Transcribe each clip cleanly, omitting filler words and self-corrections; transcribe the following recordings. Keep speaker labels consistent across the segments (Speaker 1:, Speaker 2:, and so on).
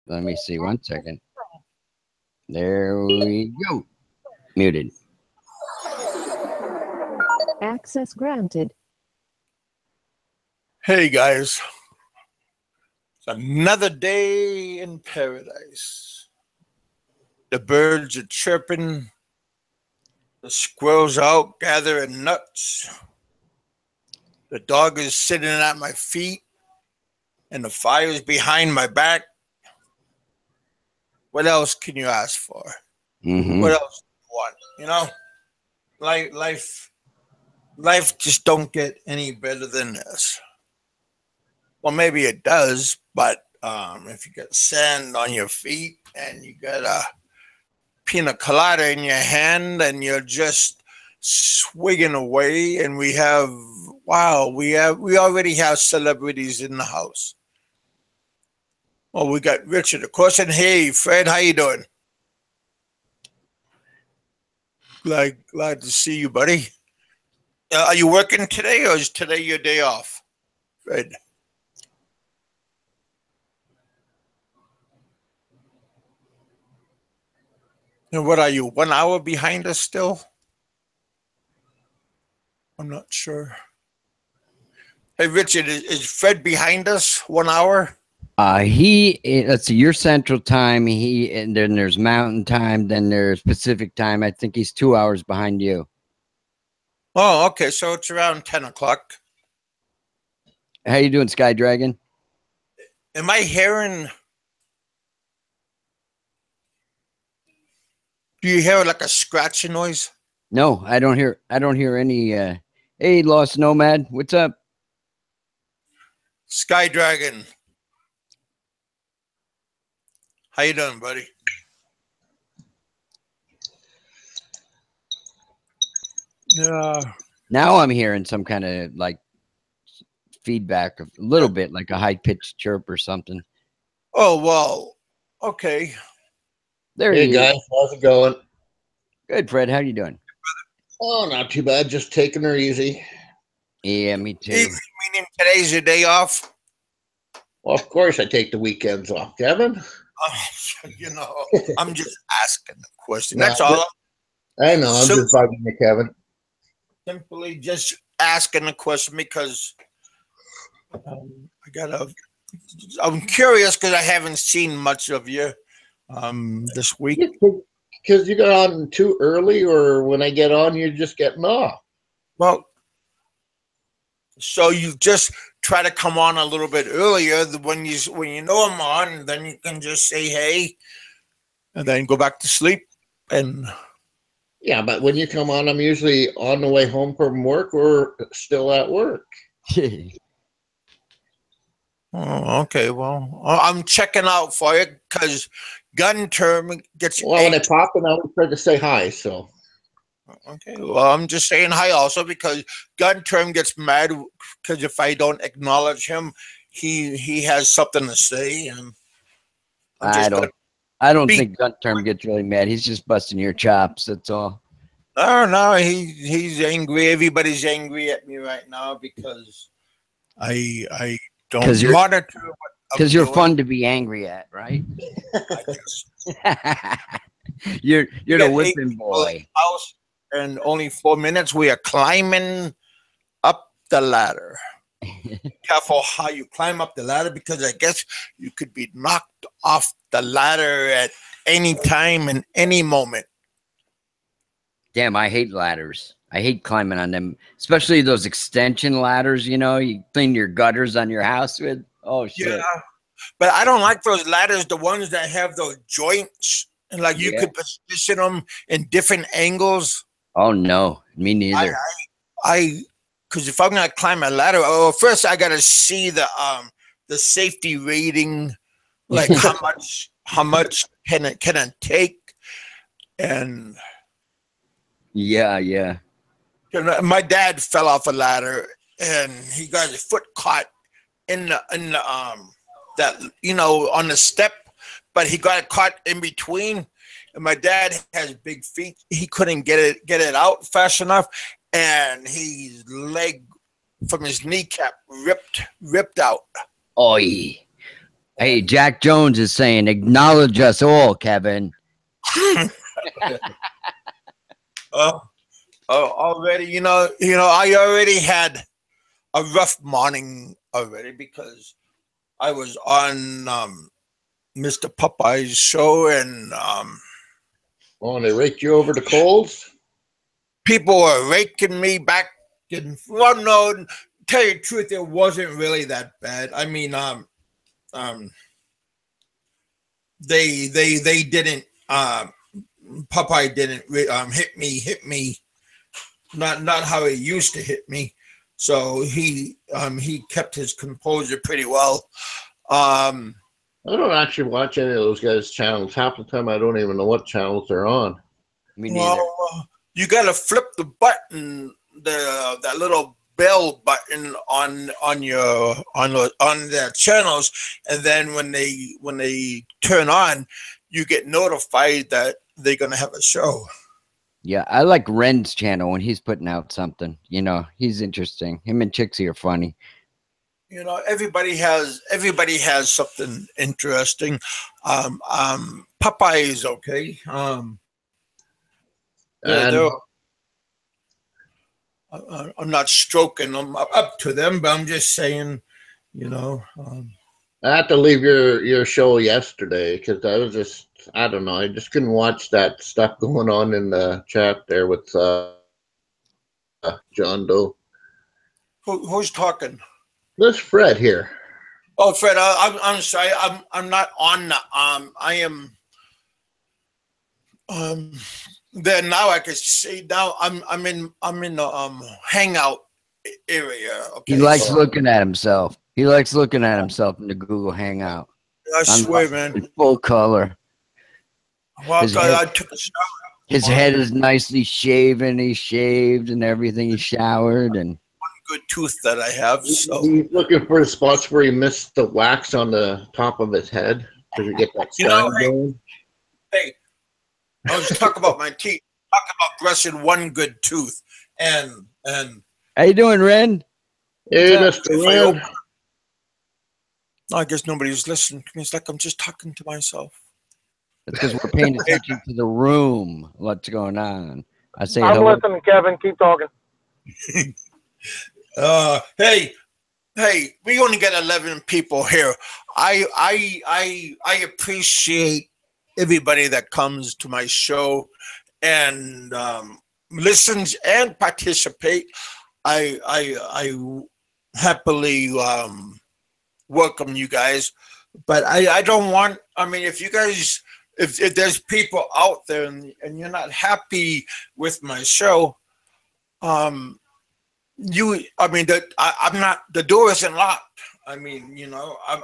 Speaker 1: Let me see 1 second. There we go. Muted.
Speaker 2: Access granted.
Speaker 3: Hey guys, it's another day in paradise. The birds are chirping, the squirrels out gathering nuts, the dog is sitting at my feet, and the fire is behind my back. What else can you ask for? What else do you want? You know, life just don't get any better than this. Well, maybe it does, but if you got sand on your feet and you got a pina colada in your hand and you're just swigging away, and we already have celebrities in the house. Well, we got Richard, of course, and hey, Fred, how you doing? Glad to see you, buddy. Are you working today, or is today your day off, Fred? And what are you, 1 hour behind us still? I'm not sure. Hey, Richard, is Fred behind us 1 hour?
Speaker 1: Let's see, your Central Time, and then there's Mountain Time, then there's Pacific Time. I think he's 2 hours behind you.
Speaker 3: Oh, okay, so it's around 10 o'clock.
Speaker 1: How you doing, Sky Dragon?
Speaker 3: Am I hearing... Do you hear like a scratching noise?
Speaker 1: No, I don't hear any. Hey, Lost Nomad, what's up?
Speaker 3: Sky Dragon. How you doing, buddy? Yeah.
Speaker 1: Now I'm hearing some kind of like feedback, a little bit like a high-pitched chirp or something.
Speaker 3: Oh, well, okay.
Speaker 1: There
Speaker 4: Hey
Speaker 1: you
Speaker 4: guys, how's it going?
Speaker 1: Good, Fred. How you doing?
Speaker 4: Oh, not too bad. Just taking her easy.
Speaker 1: Yeah, me too.
Speaker 3: Easy, meaning today's your day off?
Speaker 4: Well, of course I take the weekends off, Kevin.
Speaker 3: You know, I'm just asking the question.
Speaker 4: No,
Speaker 3: That's all.
Speaker 4: I know. I'm just bugging you, Kevin.
Speaker 3: Simply just asking the question because I'm curious because I haven't seen much of you this week.
Speaker 4: Because you got on too early, or when I get on, you're just getting off.
Speaker 3: Well, so you just try to come on a little bit earlier when you know I'm on, then you can just say hey, and then go back to sleep. And
Speaker 4: yeah, but when you come on, I'm usually on the way home from work or still at work.
Speaker 3: Oh, okay. Well, I'm checking out for you because gun term gets.
Speaker 4: Well, when I pop in, I always try to say hi. So.
Speaker 3: Okay. Well, I'm just saying hi also because gun term gets mad because if I don't acknowledge him, he has something to say, and
Speaker 1: I don't think gun term gets really mad. He's just busting your chops. That's all.
Speaker 3: No, he's angry. Everybody's angry at me right now because I don't monitor.
Speaker 1: Because you're fun to be angry at, right? you're the whipping boy.
Speaker 3: House, and only 4 minutes we are climbing up the ladder. Careful how you climb up the ladder because I guess you could be knocked off the ladder at any time and any moment.
Speaker 1: Damn, I hate ladders. I hate climbing on them, especially those extension ladders, you know, you clean your gutters on your house with. Oh, shit.
Speaker 3: Yeah, but I don't like those ladders, the ones that have those joints, and like you could position them in different angles.
Speaker 1: Oh, no, me neither.
Speaker 3: Because if I'm going to climb a ladder, first I got to see the safety rating, like how much can it take, and
Speaker 1: yeah.
Speaker 3: My dad fell off a ladder and he got his foot caught in the that on the step, but he got caught in between. And my dad has big feet; he couldn't get it out fast enough, and his leg from his kneecap ripped out.
Speaker 1: Oi! Hey, Jack Jones is saying, acknowledge us all, Kevin.
Speaker 3: Already, I already had a rough morning already because I was on Mr. Popeye's show, and
Speaker 4: Oh, and they raked you over the coals?
Speaker 3: people were raking me back. Well, no, tell you the truth, it wasn't really that bad. I mean, they didn't. Popeye didn't hit me. Not how he used to hit me. So he kept his composure pretty well.
Speaker 4: I don't actually watch any of those guys' channels. Half the time, I don't even know what channels they're on.
Speaker 1: Me neither.
Speaker 3: Well, you got to flip the button, that little bell button on their channels, and then when they turn on, you get notified that they're gonna have a show.
Speaker 1: Yeah, I like Ren's channel when he's putting out something. He's interesting. Him and Chixie are funny.
Speaker 3: Everybody has something interesting. Popeye is okay. I'm not stroking them up to them, but I'm just saying,
Speaker 4: I had to leave your show yesterday because I don't know, I just couldn't watch that stuff going on in the chat there with John Doe.
Speaker 3: Who's talking?
Speaker 4: This Fred here.
Speaker 3: Oh, Fred, I'm sorry. I'm not on the I am then now I can see now I'm in the hangout area. Okay.
Speaker 1: He likes looking at himself. He likes looking at himself in the Google Hangout.
Speaker 3: I swear, man.
Speaker 1: In full color.
Speaker 3: Well, I took a shower.
Speaker 1: His head is nicely shaven. He's shaved and everything. He showered and
Speaker 3: one good tooth that I have. So
Speaker 4: he's looking for the spots where he missed the wax on the top of his head to get that shine going.
Speaker 3: Hey, I was talking about my teeth. Talking about brushing one good tooth, and
Speaker 1: how you doing, Ren?
Speaker 4: Hey, Mr. Ren.
Speaker 3: I guess nobody's listening. It's like I'm just talking to myself.
Speaker 1: It's because we're paying attention to the room. What's going on?
Speaker 5: I'm listening, Kevin. Keep talking.
Speaker 3: Hey, we only got 11 people here. I appreciate everybody that comes to my show and listens and participate. I happily welcome you guys, but I don't want. I mean, if you guys, if there's people out there and you're not happy with my show, I'm not. The door isn't locked. I mean,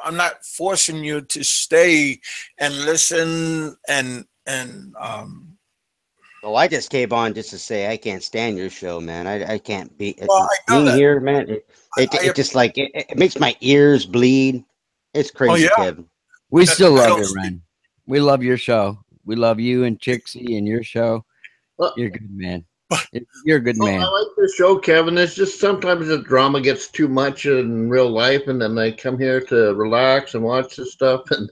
Speaker 3: I'm not forcing you to stay and listen and.
Speaker 6: Well, I just came on just to say I can't stand your show, man. I can't be
Speaker 3: being
Speaker 6: here, man. It just like it makes my ears bleed. It's crazy, Kevin.
Speaker 1: We still love you, Ren. We love your show. We love you and Chixie and your show. You're a good man. You're a good man.
Speaker 4: I like the show, Kevin. It's just sometimes the drama gets too much in real life, and then I come here to relax and watch this stuff, and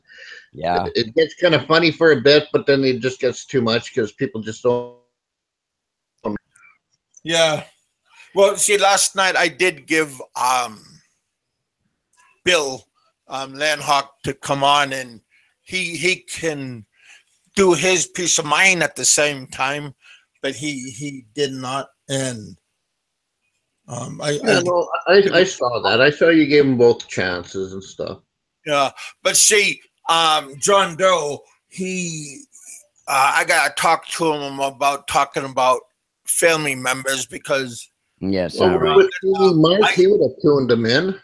Speaker 4: it gets kind of funny for a bit, but then it just gets too much because people just don't.
Speaker 3: Yeah. Well, see, last night I did give Bill Landhawk to come on, and he can do his peace of mind at the same time, but he did not. And I
Speaker 4: saw that. I saw you gave them both chances and stuff.
Speaker 3: Yeah, but see, John Doe, I gotta talk to him about talking about family members because
Speaker 1: yes,
Speaker 4: he would have tuned him in.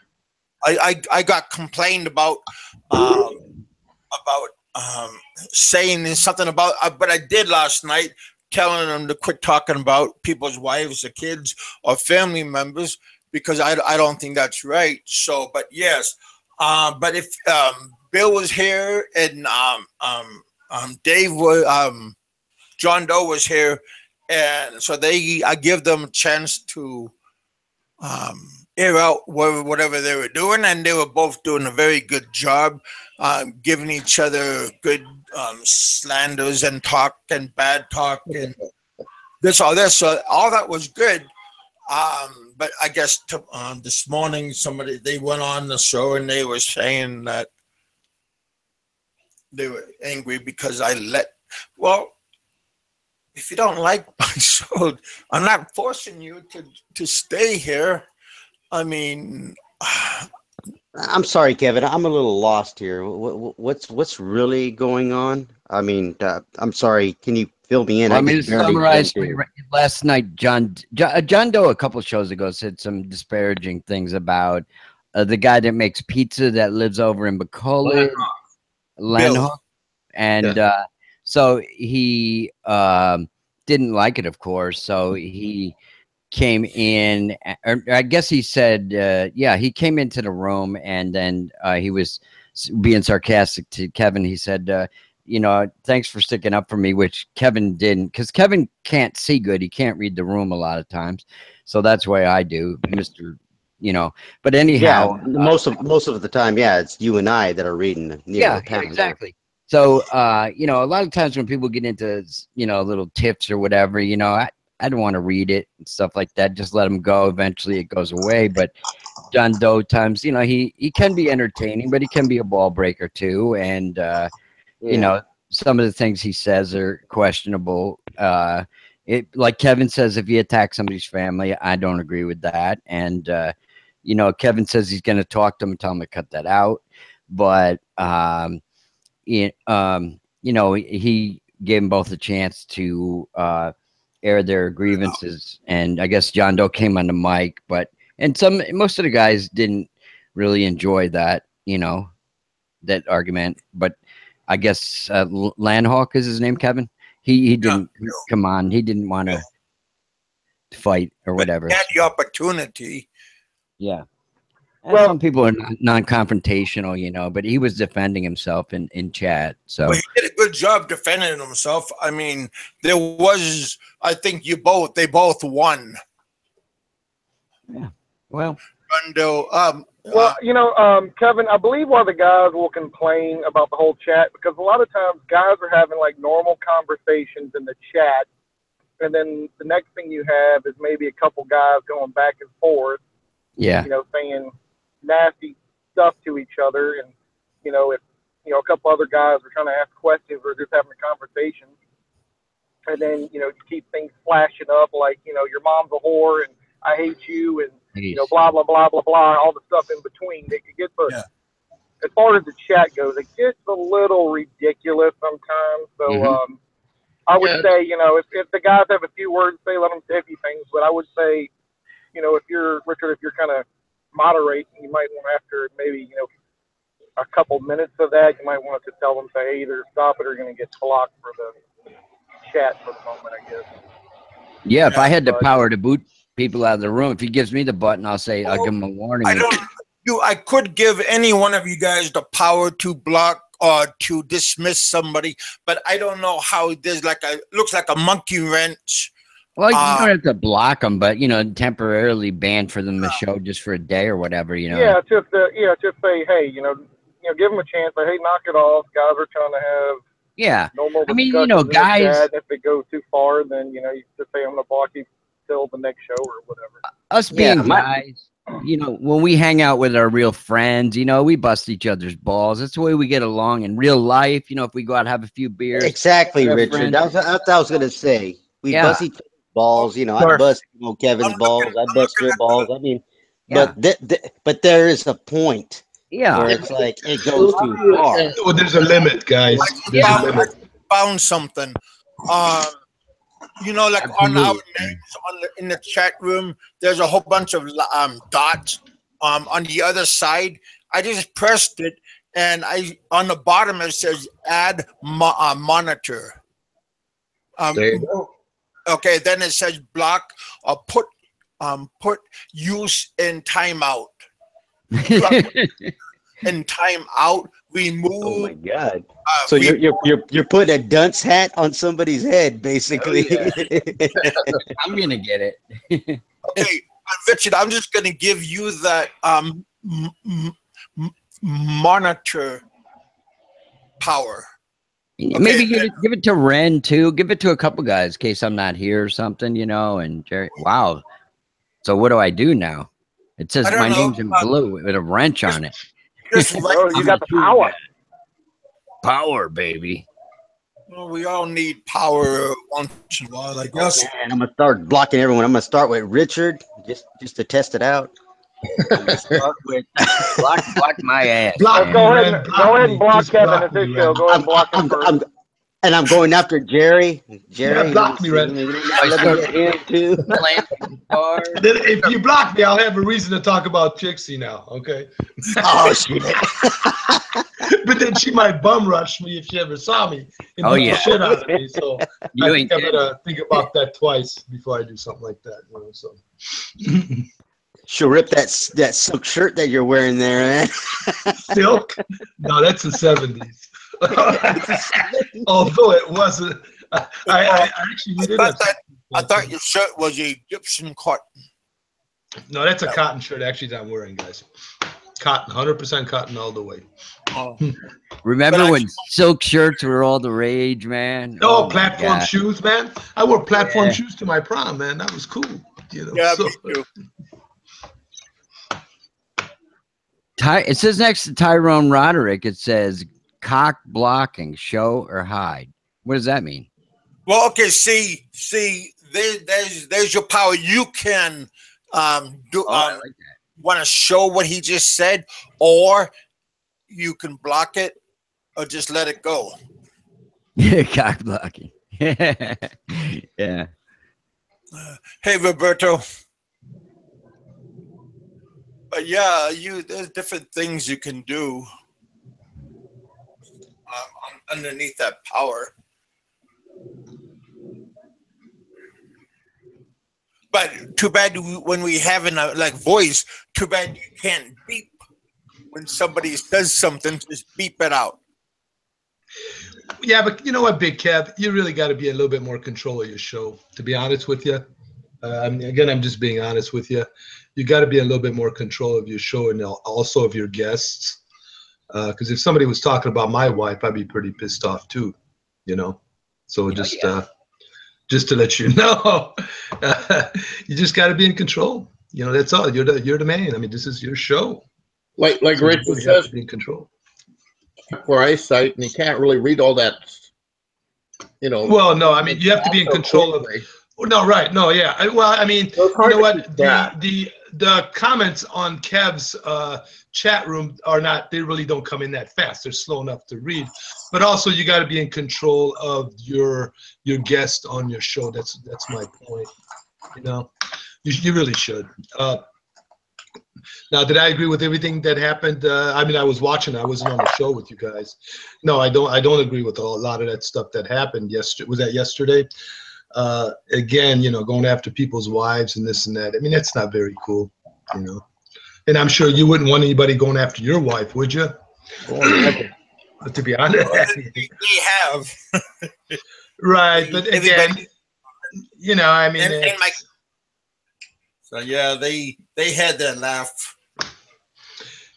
Speaker 3: I got complained about saying something about, but I did last night, telling them to quit talking about people's wives or kids or family members because I don't think that's right. So, but yes, but if Bill was here and Dave was John Doe was here, and so I give them a chance to air out whatever they were doing, and they were both doing a very good job, giving each other good slanders and talk and bad talk and this all this. So all that was good. But I guess this morning they went on the show and they were saying that they were angry because well, if you don't like my show, I'm not forcing you to stay here. I mean,
Speaker 6: I'm sorry, Kevin. I'm a little lost here. What's really going on? I mean, I'm sorry. Can you fill me in?
Speaker 1: Well, I mean, to summarize, last night, John Doe a couple shows ago said some disparaging things about the guy that makes pizza that lives over in Bacolod, Lanhoff, and so he didn't like it, of course. So he came in, or I guess he said, he came into the room and then he was being sarcastic to Kevin. He said, thanks for sticking up for me, which Kevin didn't, because Kevin can't see good. He can't read the room a lot of times. So that's why I do, Mr. But anyhow,
Speaker 6: most of the time, it's you and I that are reading the panel.
Speaker 1: Exactly. So, a lot of times when people get into, little tips or whatever, I don't want to read it and stuff like that. Just let them go. Eventually it goes away. But John Doe times, he can be entertaining, but he can be a ball breaker too. And, some of the things he says are questionable. Like Kevin says, if you attack somebody's family, I don't agree with that. And, Kevin says he's going to talk to him and tell him to cut that out. But, he gave them both a chance to, air their grievances, and I guess John Doe came on the mic, most of the guys didn't really enjoy that, that argument. But I guess Landhawk is his name, Kevin. He didn't come on. He didn't want to fight or whatever.
Speaker 3: He had the opportunity.
Speaker 1: Yeah. Well, some people are non-confrontational, but he was defending himself in chat. So
Speaker 3: he did a good job defending himself. I mean, I think they both won.
Speaker 1: Yeah. Well,
Speaker 5: Kevin, I believe one of the guys will complain about the whole chat, because a lot of times guys are having like normal conversations in the chat, and then the next thing you have is maybe a couple guys going back and forth.
Speaker 1: Yeah.
Speaker 5: Saying nasty stuff to each other, and if a couple other guys are trying to ask questions or just having a conversation, and then you keep things flashing up like your mom's a whore and I hate you and blah blah blah blah blah, all the stuff in between. It could get as far as the chat goes, it gets a little ridiculous sometimes. So I would say if the guys have a few words to say, let them say a few things. But I would say if you're Richard, if you're kind of moderate, you might want, after maybe a couple minutes of that, you might want to tell them, say, either stop it or you're going to get blocked for the chat for the moment, I guess.
Speaker 1: Yeah, if I had the power to boot people out of the room, if he gives me the button, I'll give him a warning.
Speaker 3: I could give any one of you guys the power to block or to dismiss somebody, but I don't know how there's looks like a monkey wrench.
Speaker 1: Well, you don't have to block them, but temporarily ban for them the show just for a day or whatever.
Speaker 5: Yeah, just say, hey, give them a chance. Say, hey, knock it off. Guys are trying to have normal discussions.
Speaker 1: Guys.
Speaker 5: If it goes too far, then you just say I'm gonna block you till the next show or whatever.
Speaker 1: Us being guys, when we hang out with our real friends, we bust each other's balls. That's the way we get along in real life. If we go out and have a few beers.
Speaker 6: Exactly, Richard. That's what I was gonna say. We bust each other's balls. I bust Kevin's balls. I bust your balls. I mean, but there is a point.
Speaker 1: Yeah,
Speaker 6: where it's like it goes too far.
Speaker 7: Well, there's a limit, guys.
Speaker 3: I found something. Like on our names in the chat room, there's a whole bunch of dots on the other side. I just pressed it, and on the bottom it says add monitor.
Speaker 4: There you go.
Speaker 3: Okay, then it says block or put use in timeout. In timeout, remove.
Speaker 6: Oh my God! So you're putting a dunce hat on somebody's head, basically.
Speaker 1: Oh, yeah. I'm gonna get it.
Speaker 3: Okay, Richard, I'm just going to give you that monitor power. Okay.
Speaker 1: Maybe give it to Ren too. Give it to a couple guys in case I'm not here or something, you know. And Jerry, wow. So what do I do now? It says my name's in blue with a wrench on it.
Speaker 5: Oh, you got the power.
Speaker 1: Power, baby.
Speaker 3: Well, we all need power once in a while, I guess.
Speaker 6: And I'm gonna start blocking everyone. I'm gonna start with Richard, just to test it out. I'm gonna start with
Speaker 1: block my ass.
Speaker 5: Go ahead and block Kevin at this show. Go ahead and block him first.
Speaker 6: And I'm going after Jerry.
Speaker 7: Yeah, block me, Red. If you block me, I'll have a reason to talk about Trixie now, okay?
Speaker 6: Oh, shit.
Speaker 7: But then she might bum rush me if she ever saw me and beat the shit out of me. So I think I'm gonna think about that twice before I do something like that. You know, so
Speaker 6: she'll rip that silk shirt that you're wearing there, man.
Speaker 7: Silk? No, that's the 70s. Although it wasn't, I actually
Speaker 3: I thought your shirt was Egyptian cotton.
Speaker 7: No, that's a cotton shirt actually that I'm wearing, guys. Cotton, 100% cotton all the way.
Speaker 3: Oh.
Speaker 1: Remember when silk shirts were all the rage, man?
Speaker 7: Oh, platform shoes, man. I wore platform shoes to my prom, man. That was cool. You know.
Speaker 3: Yeah,
Speaker 7: so.
Speaker 3: me too.
Speaker 1: It says next to Tyrone Roderick, it says cock blocking, show or hide. What does that mean?
Speaker 3: Well, okay, see, there's your power. You can do
Speaker 1: like that.
Speaker 3: Want to show what he just said, or you can block it, or just let it go.
Speaker 1: Cock blocking. Yeah.
Speaker 3: Hey, Roberto. But yeah, there's different things you can do underneath that power. But too bad when we have a like voice, too bad you can't beep when somebody says something, just beep it out.
Speaker 7: Yeah, but you know what, Big Kev, you really got to be a little bit more control of your show, to be honest with you. Again, I'm just being honest with you. You got to be a little bit more control of your show and also of your guests. Because if somebody was talking about my wife, I'd be pretty pissed off too, you know. So just to let you know, you just got to be in control. You know, that's all. You're the man. I mean, this is your show.
Speaker 4: Like
Speaker 7: so
Speaker 4: Richard
Speaker 7: really
Speaker 4: says,
Speaker 7: have to be in control.
Speaker 4: For eyesight, and you can't really read all that. You know.
Speaker 7: Well, no, I mean, you have to be in control of. No, right? No, yeah. Well, I mean, you know what? The comments on Kev's chat room are not. They really don't come in that fast. They're slow enough to read. But also, you got to be in control of your guest on your show. That's my point. You know, you really should. Now, did I agree with everything that happened? I mean, I was watching. I wasn't on the show with you guys. No, I don't agree with a lot of that stuff that happened yesterday. Was that yesterday? Again, you know, going after people's wives and this and that. I mean, that's not very cool, you know. And I'm sure you wouldn't want anybody going after your wife, would you? But to be honest,
Speaker 3: they have.
Speaker 7: Right, but again, you know, I mean,
Speaker 3: so yeah, they had their laugh.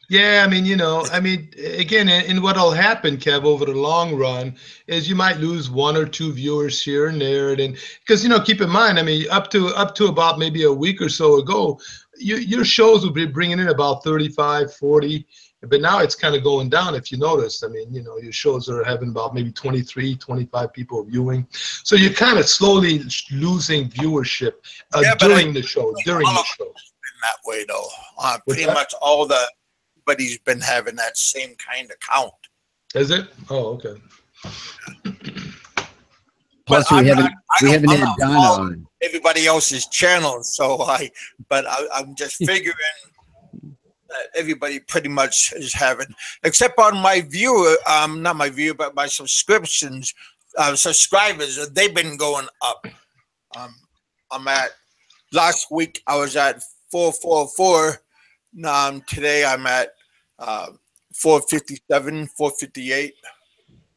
Speaker 7: Yeah, I mean, you know, I mean, again, and what'll happen, Kev, over the long run is you might lose 1 or 2 viewers here and there, and because, you know, keep in mind, I mean, up to about maybe a week or so ago, your shows would be bringing in about 35, 40, but now it's kind of going down. If you notice, I mean, you know, your shows are having about maybe 23, 25 people viewing, so you're kind of slowly losing viewership during the show. During the show,
Speaker 3: in that way, though, pretty much all the. But he's been having that same kind of count.
Speaker 7: Is it? Oh, okay.
Speaker 1: Plus, we haven't had Donna on
Speaker 3: everybody else's channel, so I'm just figuring that everybody pretty much is having, except on my viewer, not my viewer, but my subscriptions, subscribers, they've been going up. I'm at last week I was at 444. Today I'm at 457, 458.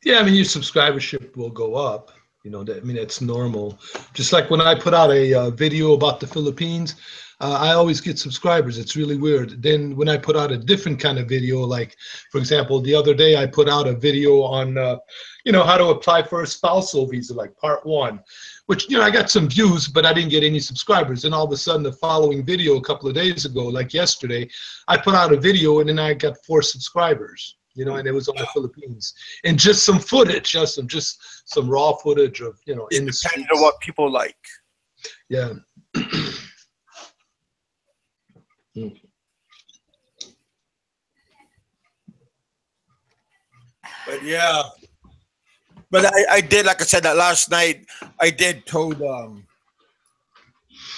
Speaker 7: Yeah, I mean, your subscribership will go up. You know, I mean, that's normal. Just like when I put out a video about the Philippines, I always get subscribers. It's really weird. Then when I put out a different kind of video, like, for example, the other day I put out a video on, how to apply for a spousal visa, like part 1, which, I got some views, but I didn't get any subscribers. And all of a sudden, the following video a couple of days ago, like yesterday, I put out a video and then I got 4 subscribers, and it was on the Philippines. And just some footage, just some raw footage of, in the streets.
Speaker 3: Depends on what people like.
Speaker 7: Yeah.
Speaker 3: But yeah, but I did, like I said, that last night, I did told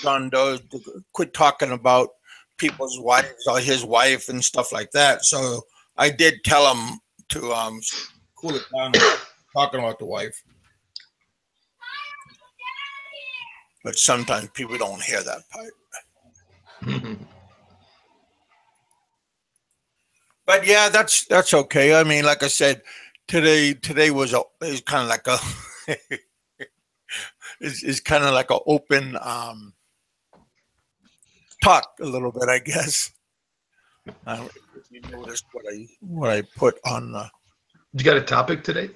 Speaker 3: John Doe to quit talking about people's wives or his wife and stuff like that. So I did tell him to cool it down, talking about the wife. But sometimes people don't hear that part. But yeah, that's okay. I mean, like I said, today was kind of like a is kind of like an open talk a little bit, I guess. If you noticed what I put on.
Speaker 7: You got a topic today?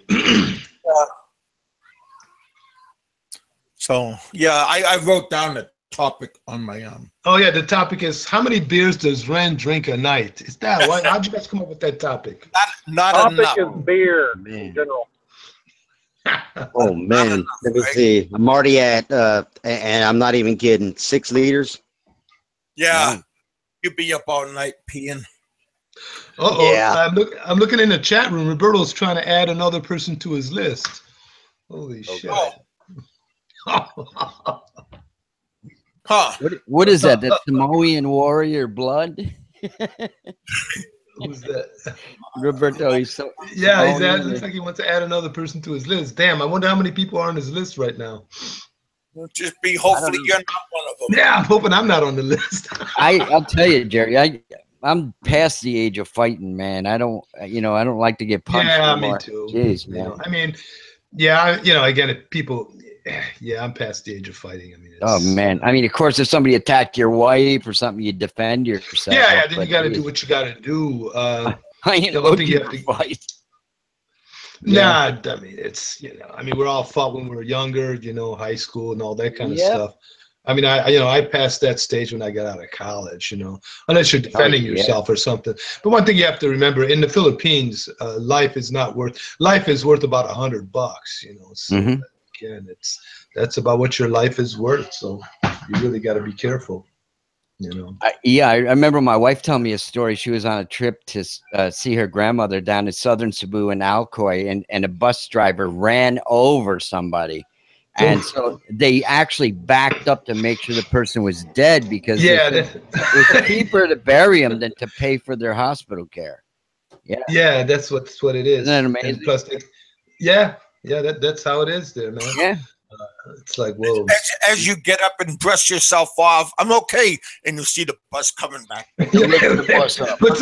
Speaker 3: So yeah, I wrote down the topic on my
Speaker 7: Oh yeah, the topic is how many beers does Ren drink a night? Is that why? How'd you guys come up with that topic?
Speaker 3: Not
Speaker 5: topic
Speaker 3: enough.
Speaker 5: is beer in general.
Speaker 6: Oh man, let me see. I'm already at, and I'm not even kidding, 6 liters.
Speaker 3: Yeah, you'd be up all night peeing.
Speaker 7: Uh-oh.
Speaker 6: Yeah.
Speaker 7: I'm looking in the chat room. Roberto's trying to add another person to his list. Holy shit.
Speaker 3: Huh?
Speaker 1: What is that? That Samoan warrior blood?
Speaker 7: Who's that?
Speaker 1: Roberto. He's so
Speaker 7: yeah. Looks like he wants to add another person to his list. Damn. I wonder how many people are on his list right now.
Speaker 3: Just be. Hopefully, you're not one of them.
Speaker 7: Yeah, I'm hoping I'm not on the list.
Speaker 1: I'll tell you, Jerry. I'm past the age of fighting, man. I don't like to get punched.
Speaker 7: Yeah,
Speaker 1: anymore.
Speaker 7: me too.
Speaker 1: Jeez, man.
Speaker 7: I mean, yeah, again, people. Yeah, I'm past the age of fighting. I mean,
Speaker 1: oh man. I mean, of course, if somebody attacked your wife or something, you defend yourself.
Speaker 7: Yeah. Then you got to do what you got to do.
Speaker 1: I ain't looking you have to fight.
Speaker 7: Nah, I mean, it's I mean, we're all fought when we were younger, high school and all that kind of stuff. I mean, I passed that stage when I got out of college, unless you're defending yourself or something. But one thing you have to remember, in the Philippines, life is worth about $100, So again, that's about what your life is worth. So you really got to be careful,
Speaker 1: I remember my wife telling me a story. She was on a trip to see her grandmother down in southern Cebu in Alcoy, and a bus driver ran over somebody. And so they actually backed up to make sure the person was dead because it was cheaper to bury him than to pay for their hospital care.
Speaker 7: Yeah, that's what it is.
Speaker 1: Isn't that amazing?
Speaker 7: And plus, that's how it is there, man.
Speaker 1: Yeah.
Speaker 7: It's like, whoa.
Speaker 3: As you get up and brush yourself off, I'm okay, and you see the bus coming back.
Speaker 7: Puts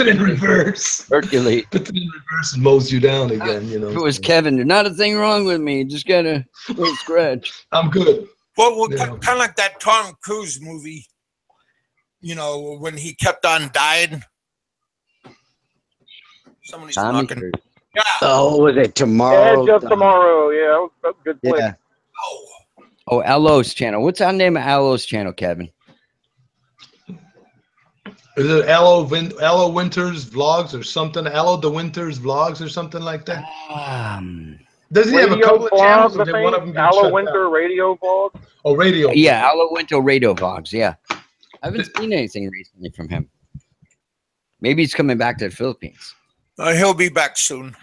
Speaker 7: it in reverse.
Speaker 1: Hercules.
Speaker 7: Puts it in reverse and mows you down again,
Speaker 1: If it was Kevin, there's not a thing wrong with me. Just got a little scratch.
Speaker 7: I'm good.
Speaker 3: Well, kind of like that Tom Cruise movie, when he kept on dying. Somebody's knocking. Yeah.
Speaker 6: Oh, was it Tomorrow?
Speaker 5: Edge of Tomorrow. Yeah, that was a good flick.
Speaker 6: Yeah.
Speaker 1: Oh, Allo's channel. What's our name of Allo's channel, Kevin?
Speaker 7: Is it Allo Winters Vlogs or something? Allo the Winters Vlogs or something like that? Does he have a couple of channels? Or did one of them get
Speaker 5: Allo
Speaker 7: shut
Speaker 5: Winter
Speaker 7: down?
Speaker 5: Radio Vlog?
Speaker 7: Oh, radio.
Speaker 1: Yeah, Allo Winter Radio Vlogs. Yeah. I haven't seen anything recently from him. Maybe he's coming back to the Philippines.
Speaker 3: He'll be back soon.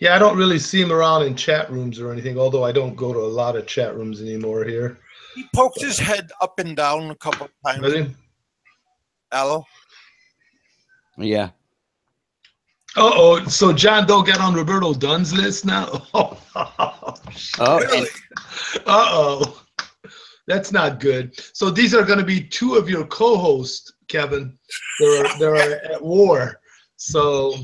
Speaker 7: Yeah, I don't really see him around in chat rooms or anything, although I don't go to a lot of chat rooms anymore here.
Speaker 3: He pokes his head up and down a couple of times.
Speaker 7: Really?
Speaker 3: Allo?
Speaker 1: Yeah.
Speaker 7: Uh-oh, so John Doe got on Roberto Dunn's list now?
Speaker 3: Really?
Speaker 7: Uh-oh. That's not good. So these are going to be 2 of your co-hosts, Kevin. They're at war. So...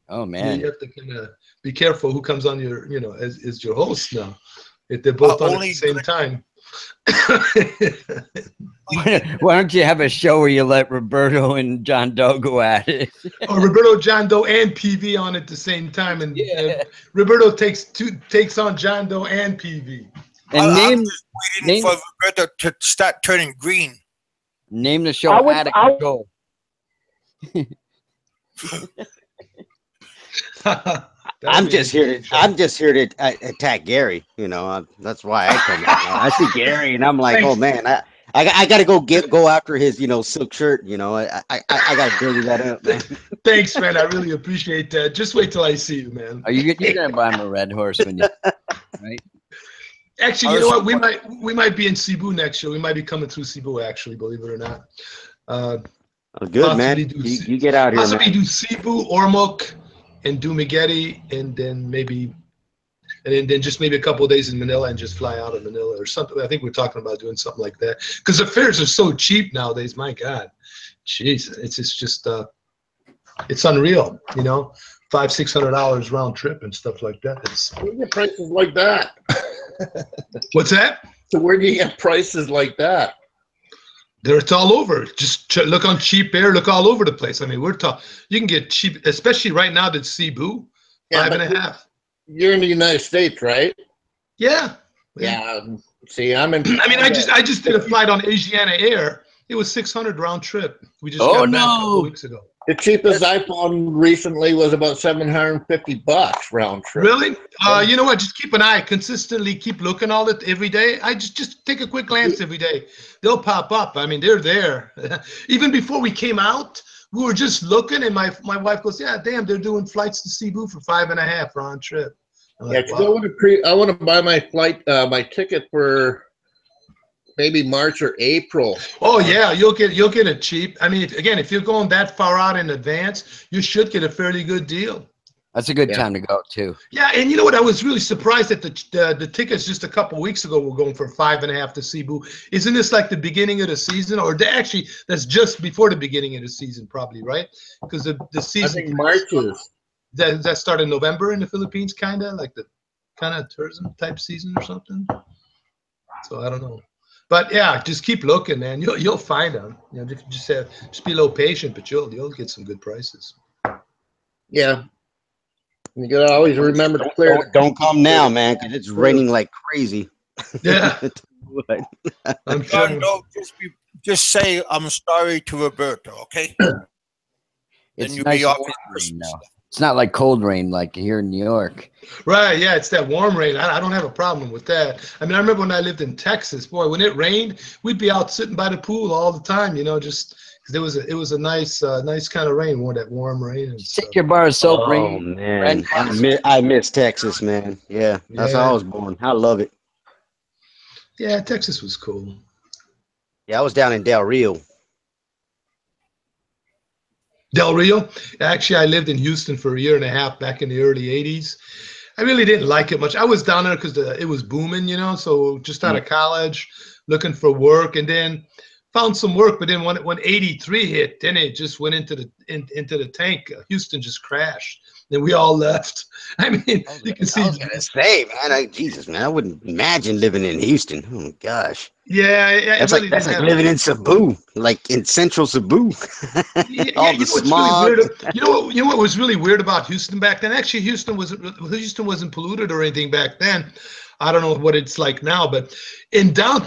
Speaker 1: Oh man,
Speaker 7: you have to kind of be careful who comes on your, as your host now. if they're both on at the same time.
Speaker 1: Why don't you have a show where you let Roberto and John Doe go at it?
Speaker 7: Or Roberto, John Doe, and PV on at the same time, and Roberto takes on John Doe and PV.
Speaker 1: And
Speaker 3: I'm just waiting for Roberto to start turning green.
Speaker 1: Name the show Out of Control.
Speaker 6: I'm just here to attack Gary. You know, that's why I come. I see Gary, and I'm like, oh man, I got to go after his, silk shirt. I got to dirty that up, man.
Speaker 7: Thanks, man. I really appreciate that. Just wait till I see you, man.
Speaker 1: Are you're gonna buy him a red horse when you, right?
Speaker 7: Actually, you know what? We might be in Cebu next year. We might be coming through Cebu, actually, believe it or not.
Speaker 6: Good, man. You get out here,
Speaker 7: possibly do Cebu, Ormoc, and Dumaguete, and then just maybe a couple of days in Manila and just fly out of Manila or something. I think we're talking about doing something like that because the fares are so cheap nowadays. My God, jeez, it's just it's unreal. $500-600 round trip and stuff like that.
Speaker 4: Where do you get prices like that?
Speaker 7: What's that?
Speaker 4: So where do you get prices like that?
Speaker 7: It's all over. Just look on Cheap Air. Look all over the place. I mean, you can get cheap, especially right now. That's Cebu, $5.5.
Speaker 4: You're in the United States, right?
Speaker 7: Yeah.
Speaker 4: See, I'm in.
Speaker 7: I mean, I just did a flight on Asiana Air. It was $600 round trip. We just got back a couple weeks ago.
Speaker 4: The cheapest iPhone recently was about $750 round trip.
Speaker 7: Really? You know what? Just keep an eye. Consistently keep looking all it every day. I just take a quick glance every day. They'll pop up. I mean, they're there. Even before we came out, we were just looking, and my wife goes, "Yeah, damn, they're doing flights to Cebu for $5.5 round trip."
Speaker 4: Like, wow. I want to buy my my ticket for maybe March or April.
Speaker 7: Oh yeah, you'll get it cheap. I mean, if you're going that far out in advance, you should get a fairly good deal.
Speaker 1: That's a good time to go too.
Speaker 7: Yeah, and you know what? I was really surprised that the tickets just a couple of weeks ago were going for $5.5 to Cebu. Isn't this like the beginning of the season, or actually that's just before the beginning of the season, probably, right? Because the season.
Speaker 4: I think March is.
Speaker 7: That started in November in the Philippines, kind of like the tourism type season or something. So I don't know. But yeah, just keep looking, man. You'll find them. Just be a little patient, but you'll get some good prices.
Speaker 4: Yeah, you gotta always remember to clear.
Speaker 6: Don't come now, man, because it's raining like crazy.
Speaker 7: Yeah,
Speaker 3: I'm sure. No, just say I'm sorry to Roberto, okay?
Speaker 1: It's nice It's not like cold rain like here in New York.
Speaker 7: Right, yeah, it's that warm rain. I don't have a problem with that. I mean, I remember when I lived in Texas, boy, when it rained, we'd be out sitting by the pool all the time, just because it was a nice kind of rain, that warm rain. And
Speaker 1: take your bar of soap,
Speaker 6: rain. Oh, man. I miss Texas, man. Yeah, that's how I was born. I love it.
Speaker 7: Yeah, Texas was cool.
Speaker 6: Yeah, I was down in Del Rio.
Speaker 7: Del Rio? Actually, I lived in Houston for 1.5 years back in the early 80s. I really didn't like it much. I was down there because it was booming, so just out of college, looking for work, and then found some work. But then when 83 hit, then it just went into the tank. Houston just crashed. Then we all left. I mean, you can see.
Speaker 6: I was gonna say, man, Jesus, man, I wouldn't imagine living in Houston. Oh my gosh.
Speaker 7: Yeah,
Speaker 6: that's like living in Cebu, like in central Cebu. All the smog.
Speaker 7: Really you know what was really weird about Houston back then? Actually, Houston wasn't polluted or anything back then. I don't know what it's like now, but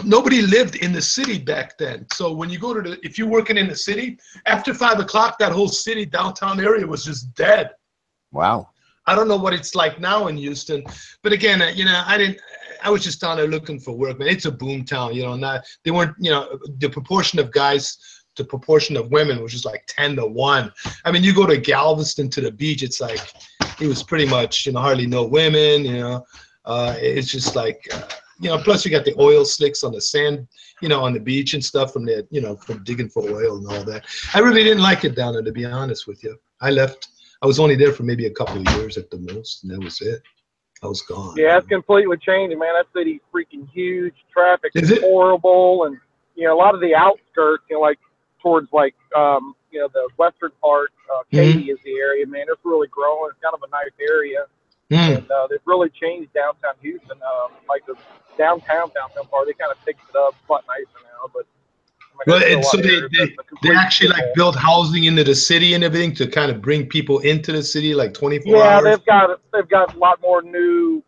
Speaker 7: nobody lived in the city back then. So when you go if you're working in the city, after 5 o'clock, that whole city downtown area was just dead.
Speaker 1: Wow.
Speaker 7: I don't know what it's like now in Houston, but again, I was just down there looking for work, man. It's a boom town, they weren't, the proportion of guys to proportion of women was just like 10-1. I mean, you go to Galveston to the beach, it's like, it was pretty much, hardly no women, it's just like, plus you got the oil slicks on the sand, on the beach and stuff from from digging for oil and all that. I really didn't like it down there, to be honest with you. I left. I was only there for maybe a couple of years at the most, and that was it. I was gone.
Speaker 5: Yeah, it's completely changing, man. That city's freaking huge. Traffic is horrible, and a lot of the outskirts, like towards the western part, Katy is the area, man. It's really growing. It's kind of a nice area. And they've really changed downtown Houston. Like the downtown part, they kind of fixed it up. It's a lot nicer now, but
Speaker 7: well, and so they actually like build housing into the city and everything to kind of bring people into the city like 24 hours.
Speaker 5: Yeah, they've got a lot more new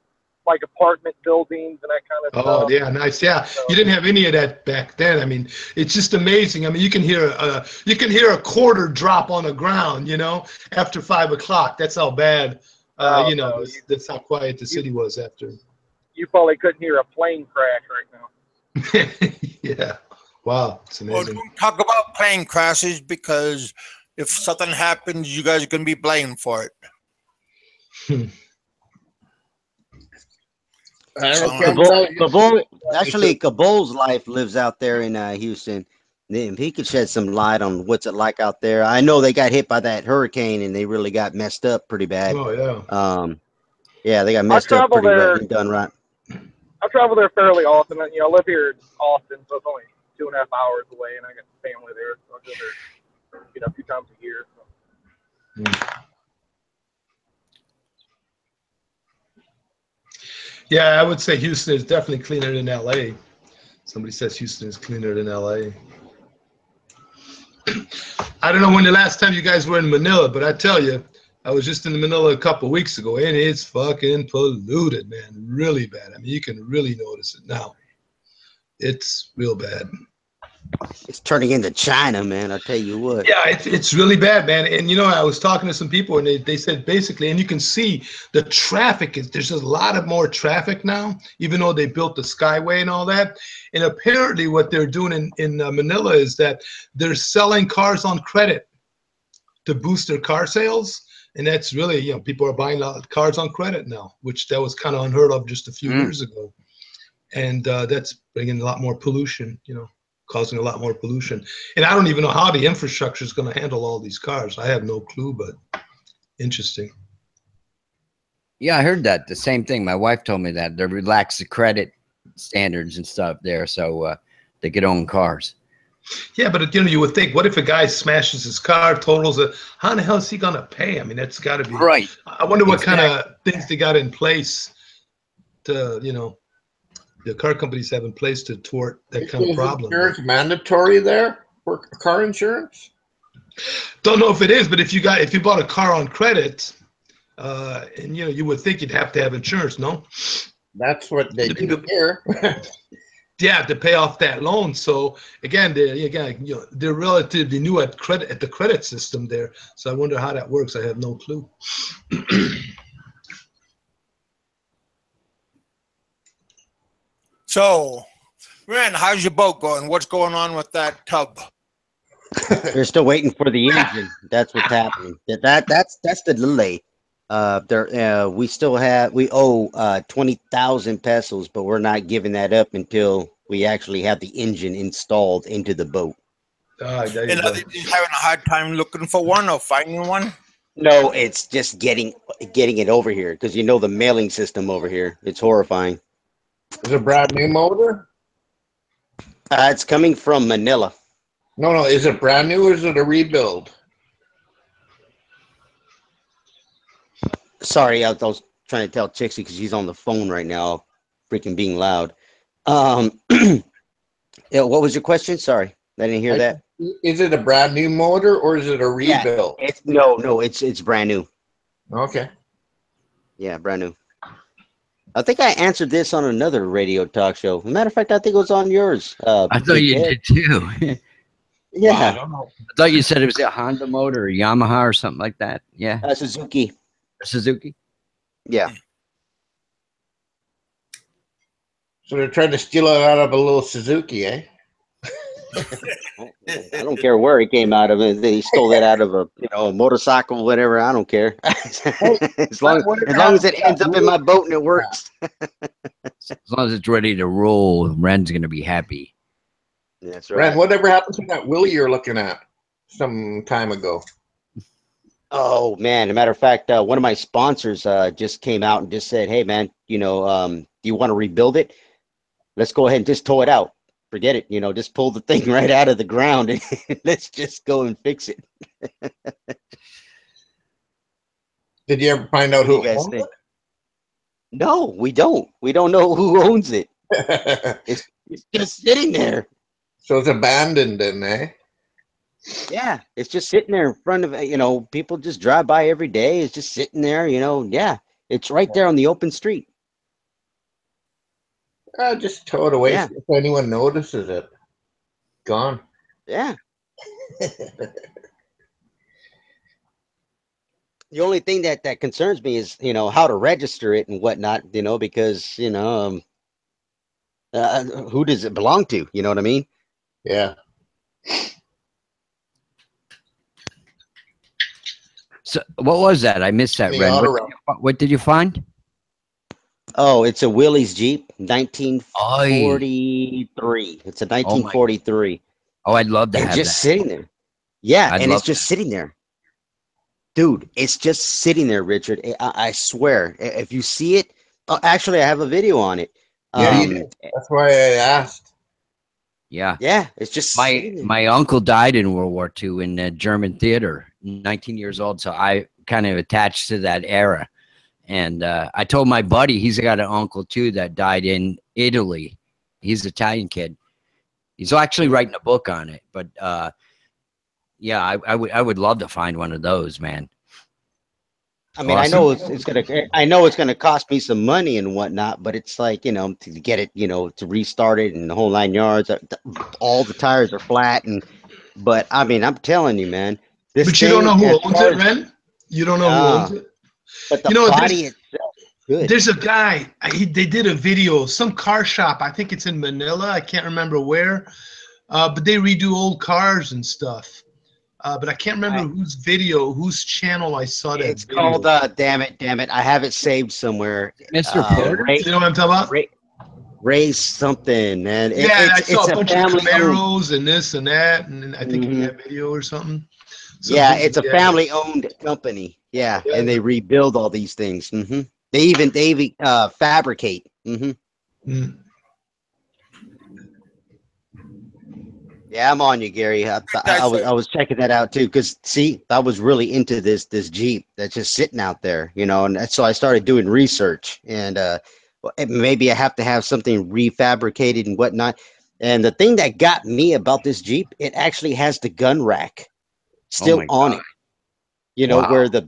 Speaker 5: like apartment buildings and that kind of stuff.
Speaker 7: Oh yeah, nice. Yeah, so, you didn't have any of that back then. I mean, it's just amazing. I mean, you can hear a quarter drop on the ground, you know, after 5 o'clock. That's how bad. You know, that's how quiet the city was after.
Speaker 5: You probably couldn't hear a plane crash right
Speaker 7: now. Yeah. Wow, it's amazing.
Speaker 3: Well, don't talk about plane crashes because if something happens, you guys are going to be blamed for it.
Speaker 6: Cabul's life lives out there in Houston. If he could shed some light on what's it like out there. I know they got hit by that hurricane and they really got messed up pretty bad.
Speaker 7: Oh yeah.
Speaker 6: Yeah, they got messed up pretty bad and done right.
Speaker 5: I travel there fairly often. You know, I live here in Austin, so it's only 2.5 hours away, and I got family there, so I go there, you know, a few times a year. So.
Speaker 7: Yeah, I would say Houston is definitely cleaner than LA. Somebody says Houston is cleaner than LA. I don't know when the last time you guys were in Manila, but I tell you, I was just in Manila a couple of weeks ago, and it's fucking polluted, man. Really bad. I mean, you can really notice it now. It's real bad.
Speaker 6: It's turning into China, man. I'll tell you what.
Speaker 7: Yeah, it's really bad, man. And, you know, I was talking to some people, and they said basically, and you can see the traffic there's a lot of more traffic now, even though they built the Skyway and all that. And apparently what they're doing in Manila is that they're selling cars on credit to boost their car sales. And that's really, you know, people are buying cars on credit now, which that was kind of unheard of just a few years ago. And that's bringing a lot more pollution, you know, causing a lot more pollution. And I don't even know how the infrastructure is going to handle all these cars. I have no clue, but interesting.
Speaker 1: Yeah, I heard that. The same thing. My wife told me that. They relaxed the credit standards and stuff there so they could own cars.
Speaker 7: Yeah, but you know, you would think, what if a guy smashes his car, totals it? How the hell is he gonna pay? I mean, that's got to be
Speaker 1: right.
Speaker 7: I wonder what kind of things they got in place to, you know, the car companies have in place to thwart that kind of problem.
Speaker 4: Is insurance mandatory there for car insurance?
Speaker 7: Don't know if it is, but if you bought a car on credit, and you know, you would think you'd have to have insurance, no?
Speaker 4: That's what they do here.
Speaker 7: Yeah, to pay off that loan. So again, they're relatively new at the credit system there. So I wonder how that works. I have no clue.
Speaker 3: So, Ren, how's your boat going? What's going on with that tub?
Speaker 6: They're still waiting for the engine. That's what's happening. That's the delay. We owe 20,000 pesos, but we're not giving that up until we actually have the engine installed into the boat.
Speaker 3: And are they just having a hard time looking for one or finding one?
Speaker 6: No, it's just getting it over here because you know the mailing system over here. It's horrifying.
Speaker 4: Is it a brand new motor?
Speaker 6: It's coming from Manila.
Speaker 4: No. Is it brand new or is it a rebuild?
Speaker 6: Sorry, I was trying to tell Trixie because she's on the phone right now, freaking being loud. Yeah, what was your question? Sorry, I didn't hear that.
Speaker 4: Is it a brand new motor or is it a rebuild?
Speaker 6: Yeah, it's brand new.
Speaker 4: Okay.
Speaker 6: Yeah, brand new. I think I answered this on another radio talk show. As a matter of fact, I think it was on yours.
Speaker 1: I thought you did too.
Speaker 6: Yeah.
Speaker 4: Wow, I don't know.
Speaker 1: I thought you said it was a Honda motor or Yamaha or something like that. Yeah.
Speaker 6: Suzuki.
Speaker 1: Suzuki?
Speaker 6: Yeah.
Speaker 4: So they're trying to steal it out of a little Suzuki, eh?
Speaker 6: I don't care where it came out of. They stole that out of a motorcycle, whatever. I don't care. as long as it ends up in my boat and it works.
Speaker 1: As long as it's ready to roll, Ren's gonna be happy.
Speaker 6: That's right.
Speaker 4: Ren, whatever happened to that wheel you're looking at some time ago?
Speaker 6: Oh man! As a matter of fact, one of my sponsors just came out and just said, "Hey man, do you want to rebuild it? Let's go ahead and just tow it out. Forget it. Just pull the thing right out of the ground and let's just go and fix it."
Speaker 4: Did you ever find out who owned it?
Speaker 6: No, we don't. We don't know who owns it. It's just sitting there.
Speaker 4: So it's abandoned then, eh?
Speaker 6: Yeah, it's just sitting there in front of, people just drive by every day. It's just sitting there, Yeah, it's right there on the open street.
Speaker 4: Just throw it away
Speaker 6: Yeah,
Speaker 4: if anyone notices it. Gone.
Speaker 6: yeah. The only thing that concerns me is, how to register it and whatnot, because, who does it belong to? You know what I mean?
Speaker 4: Yeah.
Speaker 1: So what was that? I missed that, Ren. What did you find?
Speaker 6: Oh, it's a Willys Jeep, 1943. It's a 1943.
Speaker 1: Oh, I'd love to
Speaker 6: and
Speaker 1: have
Speaker 6: just
Speaker 1: that.
Speaker 6: sitting there. Yeah,
Speaker 1: I'd
Speaker 6: and
Speaker 1: love
Speaker 6: it's just sitting there. Dude, it's just sitting there, Richard. I swear. If you see it, actually, I have a video on it.
Speaker 4: Yeah, that's why I asked.
Speaker 1: Yeah.
Speaker 6: Yeah, it's just sitting there.
Speaker 1: My uncle died in World War II in a German theater, 19 years old. So I kind of attached to that era. And I told my buddy, he's got an uncle too that died in Italy. He's an Italian kid. He's actually writing a book on it. But yeah, I would love to find one of those, man.
Speaker 6: I mean, awesome. I know it's gonna cost me some money and whatnot, but it's like, to get it, to restart it and the whole 9 yards. All the tires are flat, but I mean, I'm telling you, man.
Speaker 7: But you don't know who owns it, Ren? You don't know who owns it.
Speaker 6: But the body itself, good.
Speaker 7: There's a guy. They did a video, some car shop. I think it's in Manila. I can't remember where, but they redo old cars and stuff. But I can't remember whose channel I saw that.
Speaker 6: It's called damn it, I have it saved somewhere.
Speaker 1: Mr. Porter.
Speaker 7: You know what I'm talking about?
Speaker 6: Ray something, man.
Speaker 7: I saw a bunch of Camaros and this and that, and I think in that video or something.
Speaker 6: It's a family-owned company. Yeah, and they rebuild all these things. They even fabricate. Yeah, I'm on you, Gary. I was checking that out too, because see, I was really into this Jeep that's just sitting out there, and so I started doing research, and maybe I have to have something refabricated and whatnot. And the thing that got me about this Jeep, it actually has the gun rack still on it. Where the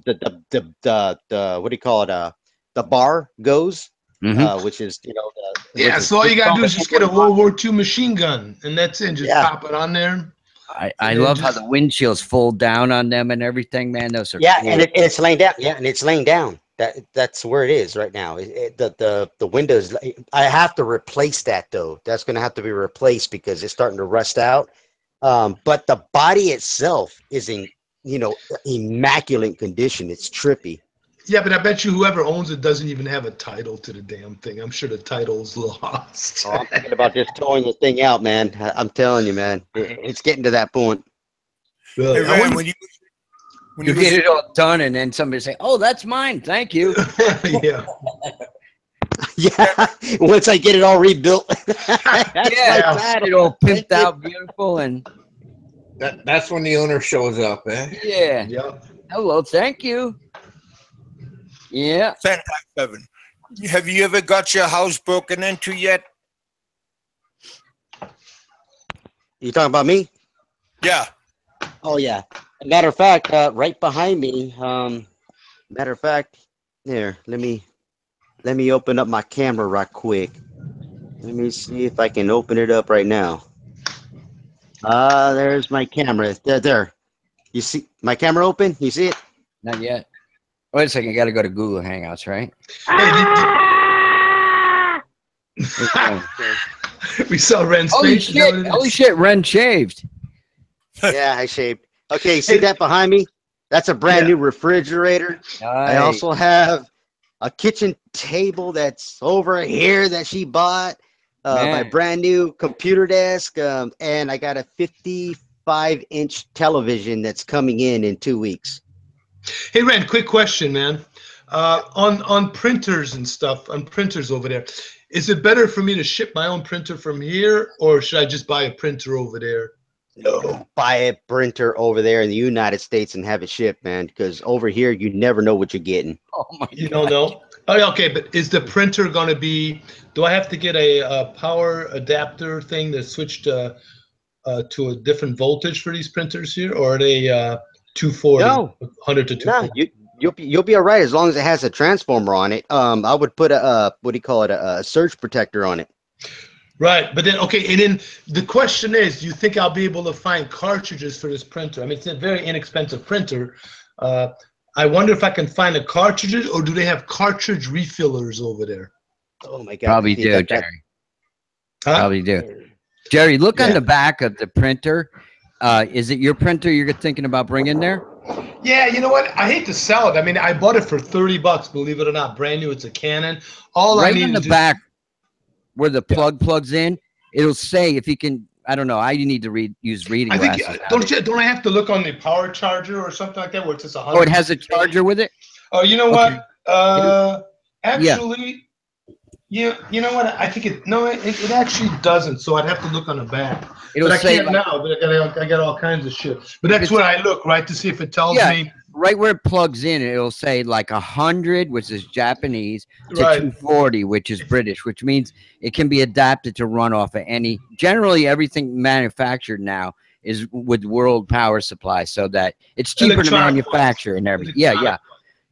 Speaker 6: what do you call it? The bar goes. Which is
Speaker 7: so all you gotta do is just get a World War II machine gun, and that's it. Just pop it on there.
Speaker 1: I love how the windshields fold down on them and everything, man. Those are
Speaker 6: cool.
Speaker 1: And
Speaker 6: it's laying down. Yeah, and it's laying down. That's where it is right now. The windows. I have to replace that though. That's going to have to be replaced because it's starting to rust out. But the body itself is in immaculate condition. It's trippy.
Speaker 7: Yeah, but I bet you whoever owns it doesn't even have a title to the damn thing. I'm sure the title's lost.
Speaker 6: I'm thinking about just towing the thing out, man. I'm telling you, man. It's getting to that point.
Speaker 7: Really?
Speaker 3: Hey, Ren, when
Speaker 1: you get it all done and then somebody say, "Oh, that's mine. Thank you."
Speaker 7: Yeah.
Speaker 6: Yeah. Once I get it all rebuilt.
Speaker 1: It all pimped out beautiful and
Speaker 4: that's when the owner shows up, eh?
Speaker 1: Yeah.
Speaker 7: Yep.
Speaker 1: Hello, thank you. Yeah.
Speaker 3: Fantastic, Kevin. Have you ever got your house broken into yet?
Speaker 6: You talking about me?
Speaker 3: Yeah.
Speaker 6: Oh yeah. Matter of fact, right behind me. Matter of fact, here. Let me open up my camera right quick. Let me see if I can open it up right now. There's my camera. There. You see my camera open? You see it?
Speaker 1: Not yet. Wait a second. I got to go to Google Hangouts, right?
Speaker 7: We saw Ren's
Speaker 1: Holy
Speaker 7: face.
Speaker 1: shit! Holy shit! Ren shaved.
Speaker 6: Yeah, I shaved. Okay, you see that behind me? That's a brand new refrigerator.
Speaker 1: Nice.
Speaker 6: I also have a kitchen table that's over here that she bought. My brand new computer desk, and I got a 55-inch television that's coming in 2 weeks.
Speaker 7: Hey, Ren, quick question, man. On printers and stuff, on printers over there, is it better for me to ship my own printer from here, or should I just buy a printer over there?
Speaker 6: No, buy a printer over there in the United States and have it shipped, man, because over here, you never know what you're getting.
Speaker 1: Oh, my God.
Speaker 7: You don't know? Oh, okay, but is the printer going to be? Do I have to get a power adapter thing that switched to a different voltage for these printers here, or are they 240,
Speaker 6: No,
Speaker 7: 100 to 240?
Speaker 6: no, you'll be all right as long as it has a transformer on it. I would put a what do you call it, a surge protector on it.
Speaker 7: Right, but then okay, and then the question is, do you think I'll be able to find cartridges for this printer? I mean, it's a very inexpensive printer. I wonder if I can find the cartridges, or do they have cartridge refillers over there?
Speaker 6: Oh my God!
Speaker 1: Probably do, Jerry.
Speaker 7: Huh?
Speaker 1: Probably do. Jerry, look on the back of the printer. Is it your printer you're thinking about bringing there?
Speaker 7: Yeah, you know what? I hate to sell it. I mean, I bought it for $30, believe it or not, brand new. It's a Canon. All
Speaker 1: right
Speaker 7: I need
Speaker 1: on the back where the plug plugs in, it'll say if you can. I don't know. I need to use reading glasses.
Speaker 7: Don't I have to look on the power charger or something like that where it's just 100?
Speaker 1: Oh, it has a charger with it.
Speaker 7: Oh, you know
Speaker 1: Okay.
Speaker 7: what? Actually, yeah. You know what? I think it actually doesn't. So I'd have to look on the back.
Speaker 1: It'll
Speaker 7: but I
Speaker 1: say
Speaker 7: can't now. But I got all kinds of shit. But that's where I look, right, to see if it tells me.
Speaker 1: Right where it plugs in, it'll say like 100, which is Japanese, to 240, which is British, which means it can be adapted to run off of any. Generally, everything manufactured now is with world power supply, so that it's cheaper to manufacture and everything. Yeah.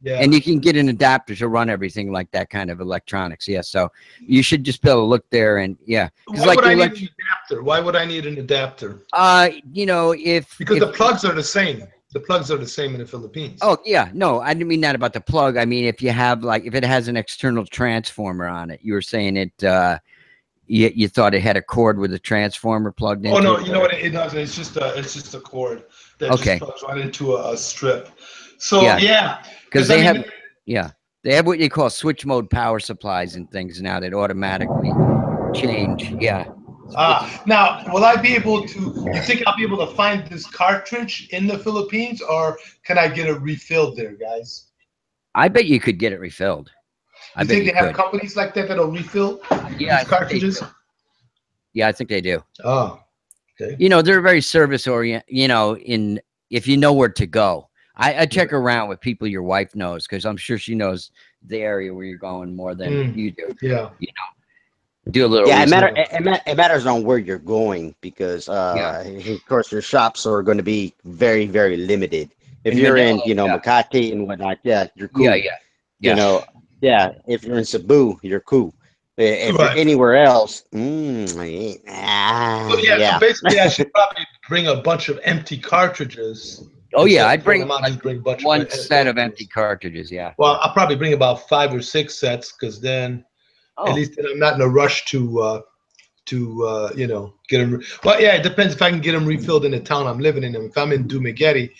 Speaker 1: And you can get an adapter to run everything like that kind of electronics. Yeah, so you should just be able to look there and
Speaker 7: Why would I need an adapter? Why would I need an adapter?
Speaker 1: You know,
Speaker 7: because the plugs are the same. The plugs are the same in the Philippines.
Speaker 1: Oh yeah, no, I didn't mean that about the plug. I mean if you have if it has an external transformer on it. You were saying it. You thought it had a cord with a transformer plugged in.
Speaker 7: Oh no, you know what it does? It's just a cord that just plugs right into a strip. So
Speaker 1: because they have what you call switch mode power supplies and things now that automatically change. Yeah.
Speaker 7: Now, will I be able to? You think I'll be able to find this cartridge in the Philippines, or can I get it refilled there, guys?
Speaker 1: I bet you could get it refilled.
Speaker 7: You think they have companies like that that'll refill these cartridges?
Speaker 1: Yeah, I think they do.
Speaker 7: Oh, okay.
Speaker 1: You know, they're very service oriented. You know, if you know where to go. I check around with people your wife knows because I'm sure she knows the area where you're going more than you do.
Speaker 7: Yeah.
Speaker 1: You know. Do a little.
Speaker 6: Yeah, it matters on where you're going because, of course, your shops are going to be very, very limited. If you're in, Makati and whatnot, you're cool.
Speaker 1: Yeah.
Speaker 6: You know, if you're in Cebu, you're cool. If you're anywhere else,
Speaker 7: So basically, I should probably bring a bunch of empty cartridges.
Speaker 1: Oh yeah, I'd bring
Speaker 7: one
Speaker 1: set of empty cartridges. Yeah.
Speaker 7: Well, I'll probably bring about 5 or 6 sets because then. At least I'm not in a rush to get them. Well, yeah, it depends if I can get them refilled in the town I'm living in. If I'm in Dumaguete,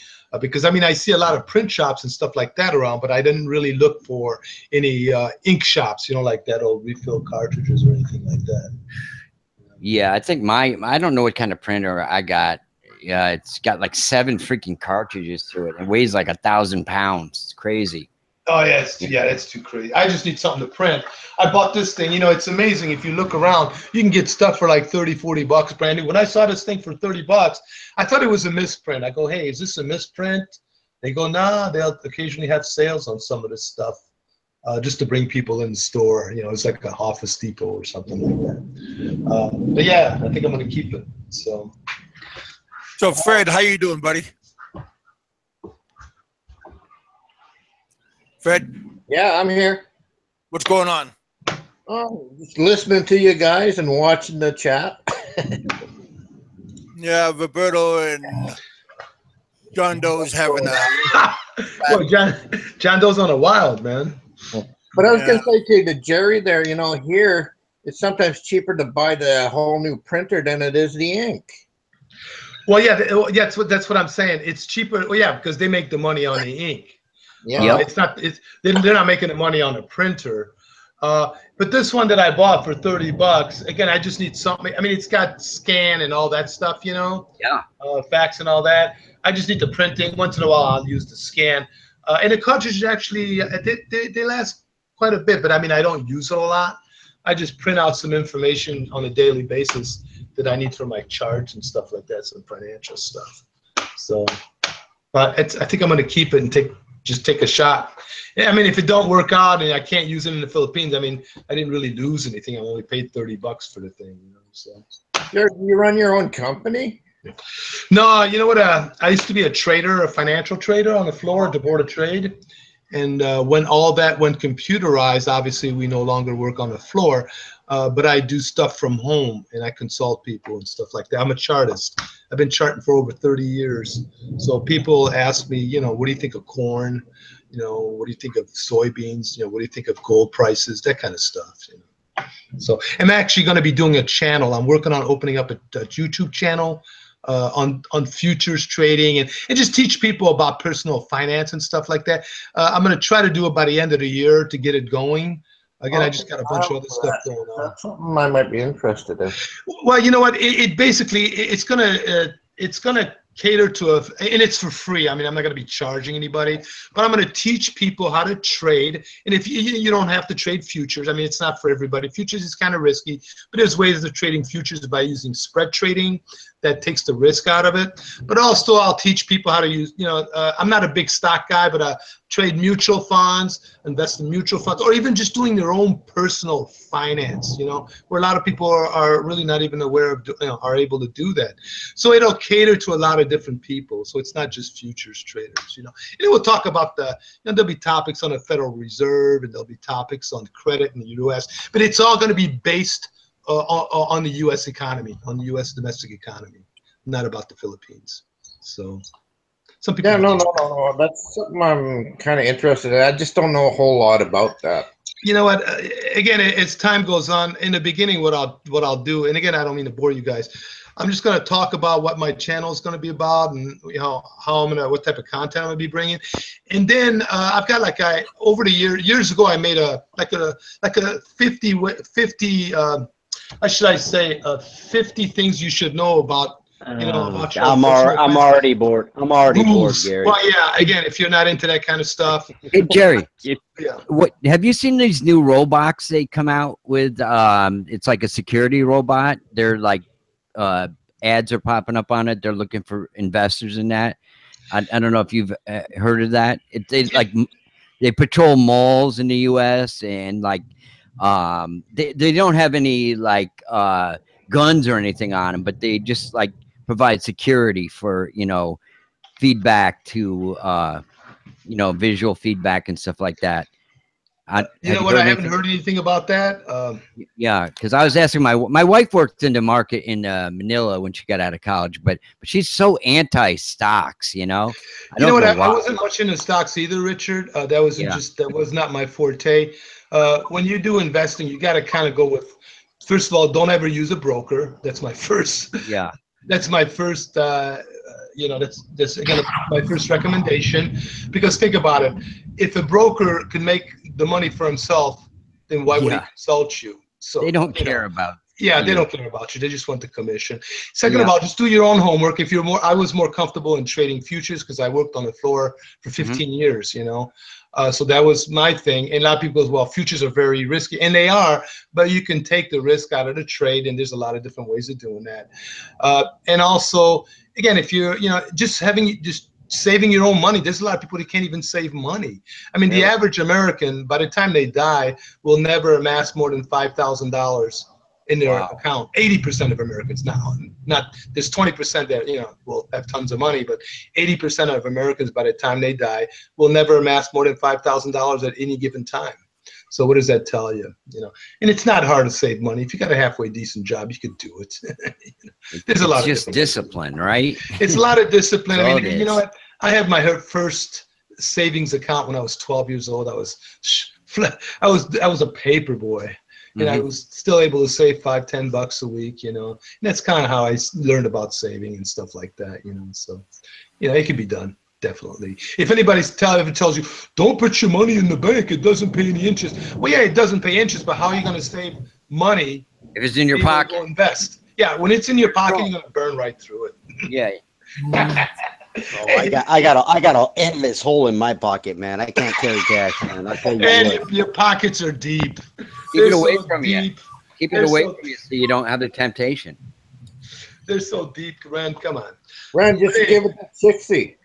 Speaker 7: because I mean I see a lot of print shops and stuff like that around, but I didn't really look for any ink shops, like that old refill cartridges or anything like that.
Speaker 1: Yeah, I think I don't know what kind of printer I got. Yeah, it's got like 7 freaking cartridges to it. It weighs like 1,000 pounds. It's crazy.
Speaker 7: Oh yeah, that's too crazy. I just need something to print. I bought this thing. It's amazing. If you look around, you can get stuff for like $30, $40 brand new. When I saw this thing for $30, I thought it was a misprint. I go, hey, is this a misprint? They go, nah. They'll occasionally have sales on some of this stuff, just to bring people in the store. It's like a Office Depot or something like that. But yeah, I think I'm gonna keep it. So
Speaker 3: Fred, how you doing, buddy? Fred?
Speaker 4: Yeah, I'm here.
Speaker 3: What's going on?
Speaker 4: Oh, just listening to you guys and watching the chat.
Speaker 3: Yeah, Roberto and John Doe's having a...
Speaker 7: Well, John Doe's on a wild, man.
Speaker 4: But I was going to say to you, to Jerry there, here, it's sometimes cheaper to buy the whole new printer than it is the ink.
Speaker 7: Well, that's what I'm saying. It's cheaper. Well, yeah, because they make the money on the ink.
Speaker 4: Yeah,
Speaker 7: they're not making the money on the printer. But this one that I bought for $30, again, I just need something. I mean, it's got scan and all that stuff,
Speaker 1: Yeah.
Speaker 7: Fax and all that. I just need the printing. Once in a while, I'll use the scan. And the cartridges actually, they last quite a bit, but I mean, I don't use it a lot. I just print out some information on a daily basis that I need for my charts and stuff like that, some financial stuff. So, but I think I'm going to keep it and take just take a shot. I mean, if it don't work out and I can't use it in the Philippines, I mean, I didn't really lose anything. I only paid $30 for the thing, you know. So
Speaker 4: you run your own company?
Speaker 7: No, you know what? I used to be a trader, a financial trader on the floor at the Board of Trade. And when all that went computerized, obviously we no longer work on the floor, but I do stuff from home and I consult people and stuff like that. I'm a chartist. I've been charting for over 30 years. So people ask me, you know, what do you think of corn? You know, what do you think of soybeans? You know, what do you think of gold prices? That kind of stuff, you know. So I'm actually going to be doing a channel. I'm working on opening up a YouTube channel on futures trading and just teach people about personal finance and stuff like that. I'm going to try to do it by the end of the year to get it going. Again, I just got a bunch of other stuff going on.
Speaker 4: That's something I might be interested in.
Speaker 7: Well, you know what? It basically it's gonna cater to and it's for free. I mean, I'm not gonna be charging anybody, but I'm gonna teach people how to trade. And if you don't have to trade futures, I mean, it's not for everybody. Futures is kind of risky, but there's ways of trading futures by using spread trading that takes the risk out of it. But also, I'll teach people how to use. You know, I'm not a big stock guy, but trade mutual funds, invest in mutual funds, or even just doing their own personal finance, you know, where a lot of people are really not even aware of, you know, are able to do that. So it'll cater to a lot of different people. So it's not just futures traders, you know. And it will talk about you know, there'll be topics on the Federal Reserve and there'll be topics on credit in the U.S., but it's all going to be based on the U.S. economy, on the U.S. domestic economy, not about the Philippines. So some people.
Speaker 4: Yeah, no. That's something I'm kind of interested in. I just don't know a whole lot about that.
Speaker 7: You know what? Again, as time goes on, in the beginning, what I'll do, and again, I don't mean to bore you guys. I'm just going to talk about what my channel is going to be about, and you know how what type of content I'm going to be bringing. And then I've got over the years ago, I made a 50 50 things you should know about. You know, about your
Speaker 6: I'm already bored. I'm already bored, Gary.
Speaker 7: Well, yeah. Again, if you're not into that kind of stuff.
Speaker 1: Hey, Jerry.
Speaker 7: Yeah.
Speaker 1: What have you seen these new robots they come out with? It's like a security robot. They're like ads are popping up on it. They're looking for investors in that. I don't know if you've heard of that. They patrol malls in the U.S. and like they don't have any like guns or anything on them, but they just like provide security for, you know, feedback to you know, visual feedback and stuff like that.
Speaker 7: You know what? I haven't heard anything about that.
Speaker 1: Yeah, because I was asking my wife worked in the market in Manila when she got out of college, but she's so anti-stocks, you know.
Speaker 7: You know what? I wasn't much into stocks either, Richard. That was not my forte. When you do investing, you got to kind of go with. First of all, don't ever use a broker. That's my first.
Speaker 1: Yeah.
Speaker 7: That's my first. You know, that's again my first recommendation, because think about it. If a broker can make the money for himself, then why would he consult you? So
Speaker 1: they don't care about.
Speaker 7: Yeah, they don't care about you. They just want the commission. Second of all, just do your own homework. If you're I was more comfortable in trading futures because I worked on the floor for 15 years, you know. So that was my thing. And a lot of people go, well, futures are very risky. And they are, but you can take the risk out of the trade. And there's a lot of different ways of doing that. And also, again, if you're, you know, just saving your own money, there's a lot of people that can't even save money. I mean, the average American, by the time they die, will never amass more than $5,000 in their account. 80% of Americans, not there's 20% that, you know, will have tons of money, but 80% of Americans by the time they die will never amass more than $5,000 at any given time. So what does that tell you? You know, and it's not hard to save money. If you got a halfway decent job, you could do it. There's a lot of
Speaker 1: just discipline, right?
Speaker 7: It's a lot of discipline. I mean, you know what? I had my first savings account when I was 12 years old. I was a paper boy. And I was still able to save $5-10 a week, you know. And that's kind of how I learned about saving and stuff like that, you know. So, you know, it can be done, definitely. If anybody ever tells you, don't put your money in the bank, it doesn't pay any interest. Well, yeah, it doesn't pay interest, but how are you going to save money
Speaker 1: if it's in your pocket?
Speaker 7: Go invest. Yeah, when it's in your pocket, you're going to burn right through it.
Speaker 1: Yeah.
Speaker 6: Oh, I got an endless hole in my pocket, man. I can't carry cash, man. I tell you
Speaker 7: and your pockets are deep.
Speaker 1: Keep it away from you. Keep it away from you so you don't have the temptation.
Speaker 7: They're so deep, Rand. Come on,
Speaker 4: Rand, just give it 60.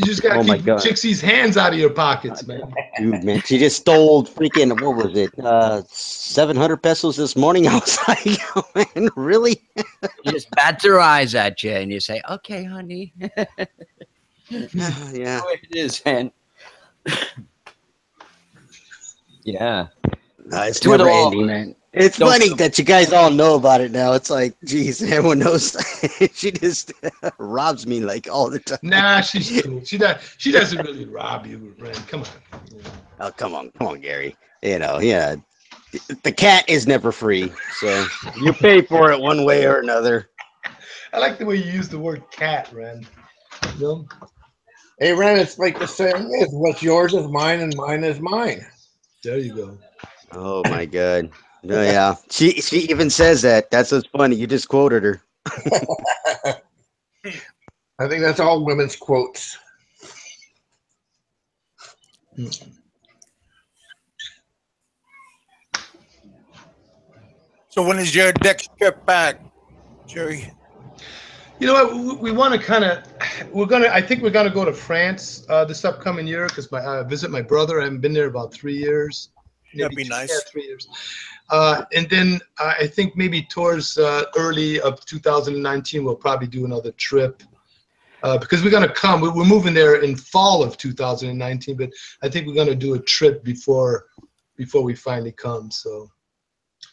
Speaker 7: You just gotta keep Chixie's hands out of your pockets, man.
Speaker 6: Dude, man, she just stole freaking, what was it, 700 pesos this morning. I was like, oh, man, really?
Speaker 1: She just bats her eyes at you, and you say, "Okay, honey."
Speaker 6: Yeah,
Speaker 1: it is, man. Yeah,
Speaker 6: it's never ending, man. It's funny that you guys all know about it now. It's like, geez, everyone knows. She just robs me like all the time.
Speaker 7: Nah, she's cool. She doesn't really rob you, Ren. Come on.
Speaker 6: Oh, come on, Gary. You know, yeah. The cat is never free, so you pay for it one way or another.
Speaker 7: I like the way you use the word cat, Ren. You know?
Speaker 4: Hey, Ren, it's like the saying is, what's yours is mine and mine is mine.
Speaker 7: There you go.
Speaker 6: Oh my God. No, yeah. She even says that. That's what's funny. You just quoted her.
Speaker 4: I think that's all women's quotes.
Speaker 3: So when is your next trip back, Jerry?
Speaker 7: You know what? We want to kind of. I think we're gonna go to France this upcoming year because visit my brother. I haven't been there about 3 years.
Speaker 3: That'd be nice.
Speaker 7: Yeah, 3 years. And then I think maybe towards early of 2019, we'll probably do another trip because we're going to come. We're moving there in fall of 2019, but I think we're going to do a trip before we finally come. So,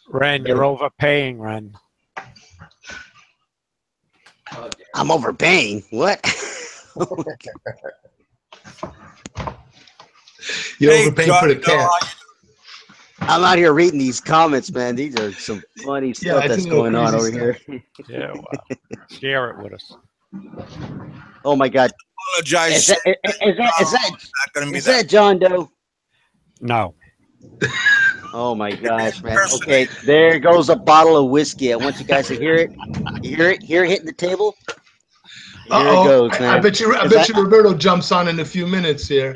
Speaker 8: Ren, you're overpaying, Ren.
Speaker 6: I'm overpaying. What?
Speaker 7: You're overpaying for the cat.
Speaker 6: I'm out here reading these comments, man. These are some funny stuff that's going on over here.
Speaker 8: Yeah, wow. Share it with us.
Speaker 6: Oh my God.
Speaker 3: Apologize.
Speaker 6: Is that John Doe?
Speaker 8: No.
Speaker 6: Oh my gosh, man. Okay, there goes a bottle of whiskey. I want you guys to hear it. You hear it? Hear it hitting the table? Here it goes, man.
Speaker 7: I bet you Roberto jumps on in a few minutes here.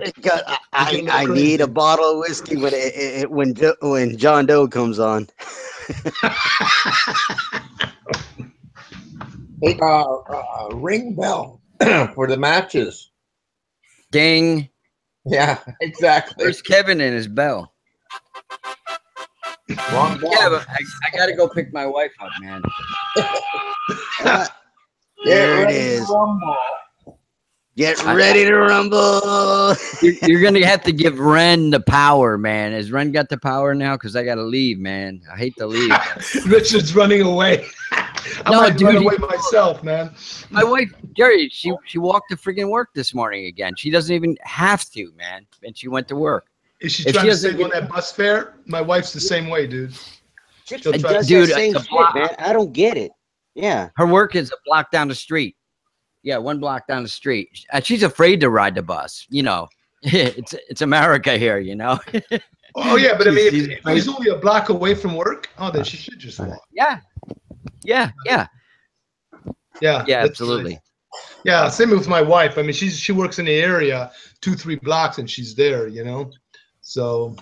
Speaker 6: I need a bottle of whiskey when John Doe comes on.
Speaker 4: Hey, ring bell for the matches.
Speaker 1: Ding.
Speaker 4: Yeah, exactly.
Speaker 1: Where's Kevin and his bell?
Speaker 4: Wrong bell.
Speaker 1: Yeah, but I got to go pick my wife up, man.
Speaker 6: There it is. Get ready to rumble.
Speaker 1: You're going to have to give Ren the power, man. Has Ren got the power now? Because I got to leave, man. I hate to leave.
Speaker 7: Richard's running away. I might run away myself, man.
Speaker 1: My wife, Jerry, she walked to freaking work this morning again. She doesn't even have to, man. And she went to work.
Speaker 7: Is she trying to save on that bus fare? My wife's the same way, dude.
Speaker 6: Dude, man. I don't get it. Yeah.
Speaker 1: Her work is a block down the street. Yeah, 1 block down the street. She's afraid to ride the bus. You know, it's America here, you know.
Speaker 7: Oh, yeah, but I mean, if she's only a block away from work, then she should just walk.
Speaker 1: Yeah. Yeah, absolutely.
Speaker 7: Yeah, same with my wife. I mean, she works in the area 2-3 blocks and she's there, you know. So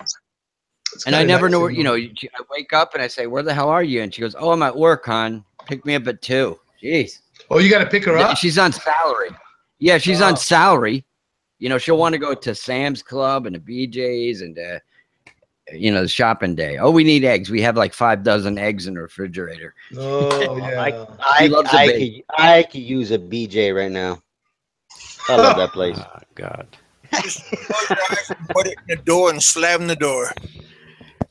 Speaker 1: and I never know where, you know, I wake up and I say, "Where the hell are you?" And she goes, "Oh, I'm at work, hon. Pick me up at 2." Jeez.
Speaker 7: Oh, you got to pick her up?
Speaker 1: She's on salary. Yeah, she's on salary. You know, she'll want to go to Sam's Club and the BJ's and you know, the shopping day. Oh, we need eggs. We have like 5 dozen eggs in the refrigerator.
Speaker 7: Oh, yeah.
Speaker 6: I could use a BJ right now. I love that place.
Speaker 8: Oh, God.
Speaker 3: Just put it in the door and slam the door.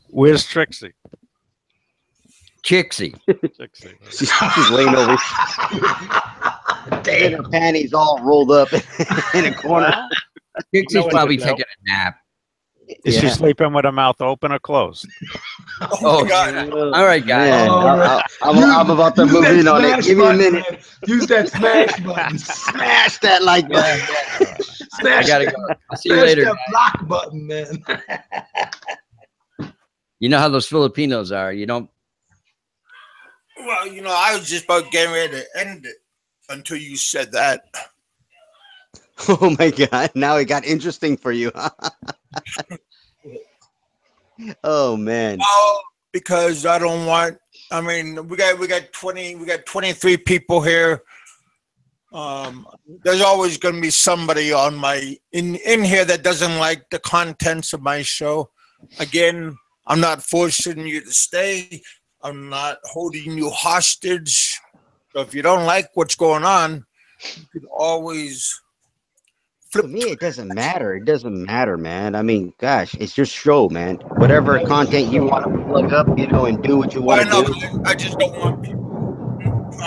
Speaker 8: Where's Trixie?
Speaker 1: Chixie.
Speaker 6: She's laying over. Damn, her panties all rolled up in a corner.
Speaker 1: Trixie's probably taking a nap.
Speaker 8: Is she sleeping with her mouth open or closed?
Speaker 1: Oh, God. All right, guys.
Speaker 6: I'm about to move in on it. Give me a minute.
Speaker 7: Man. Use that smash button.
Speaker 6: Smash that like button.
Speaker 7: Smash
Speaker 1: I gotta go. I'll see you later.
Speaker 7: That block button, man.
Speaker 1: You know how those Filipinos are. You don't.
Speaker 3: Well, you know, I was just about getting ready to end it until you said that.
Speaker 6: Oh my God! Now it got interesting for you. Oh man!
Speaker 3: Oh, because I don't want. I mean, we got 23 people here. There's always going to be somebody on in here that doesn't like the contents of my show. Again, I'm not forcing you to stay. I'm not holding you hostage. So if you don't like what's going on, you can always flip.
Speaker 6: To me, it doesn't matter. It doesn't matter, man. I mean, gosh, it's your show, man. Whatever content you want to plug up, and do what you want to do.
Speaker 3: I just don't want people.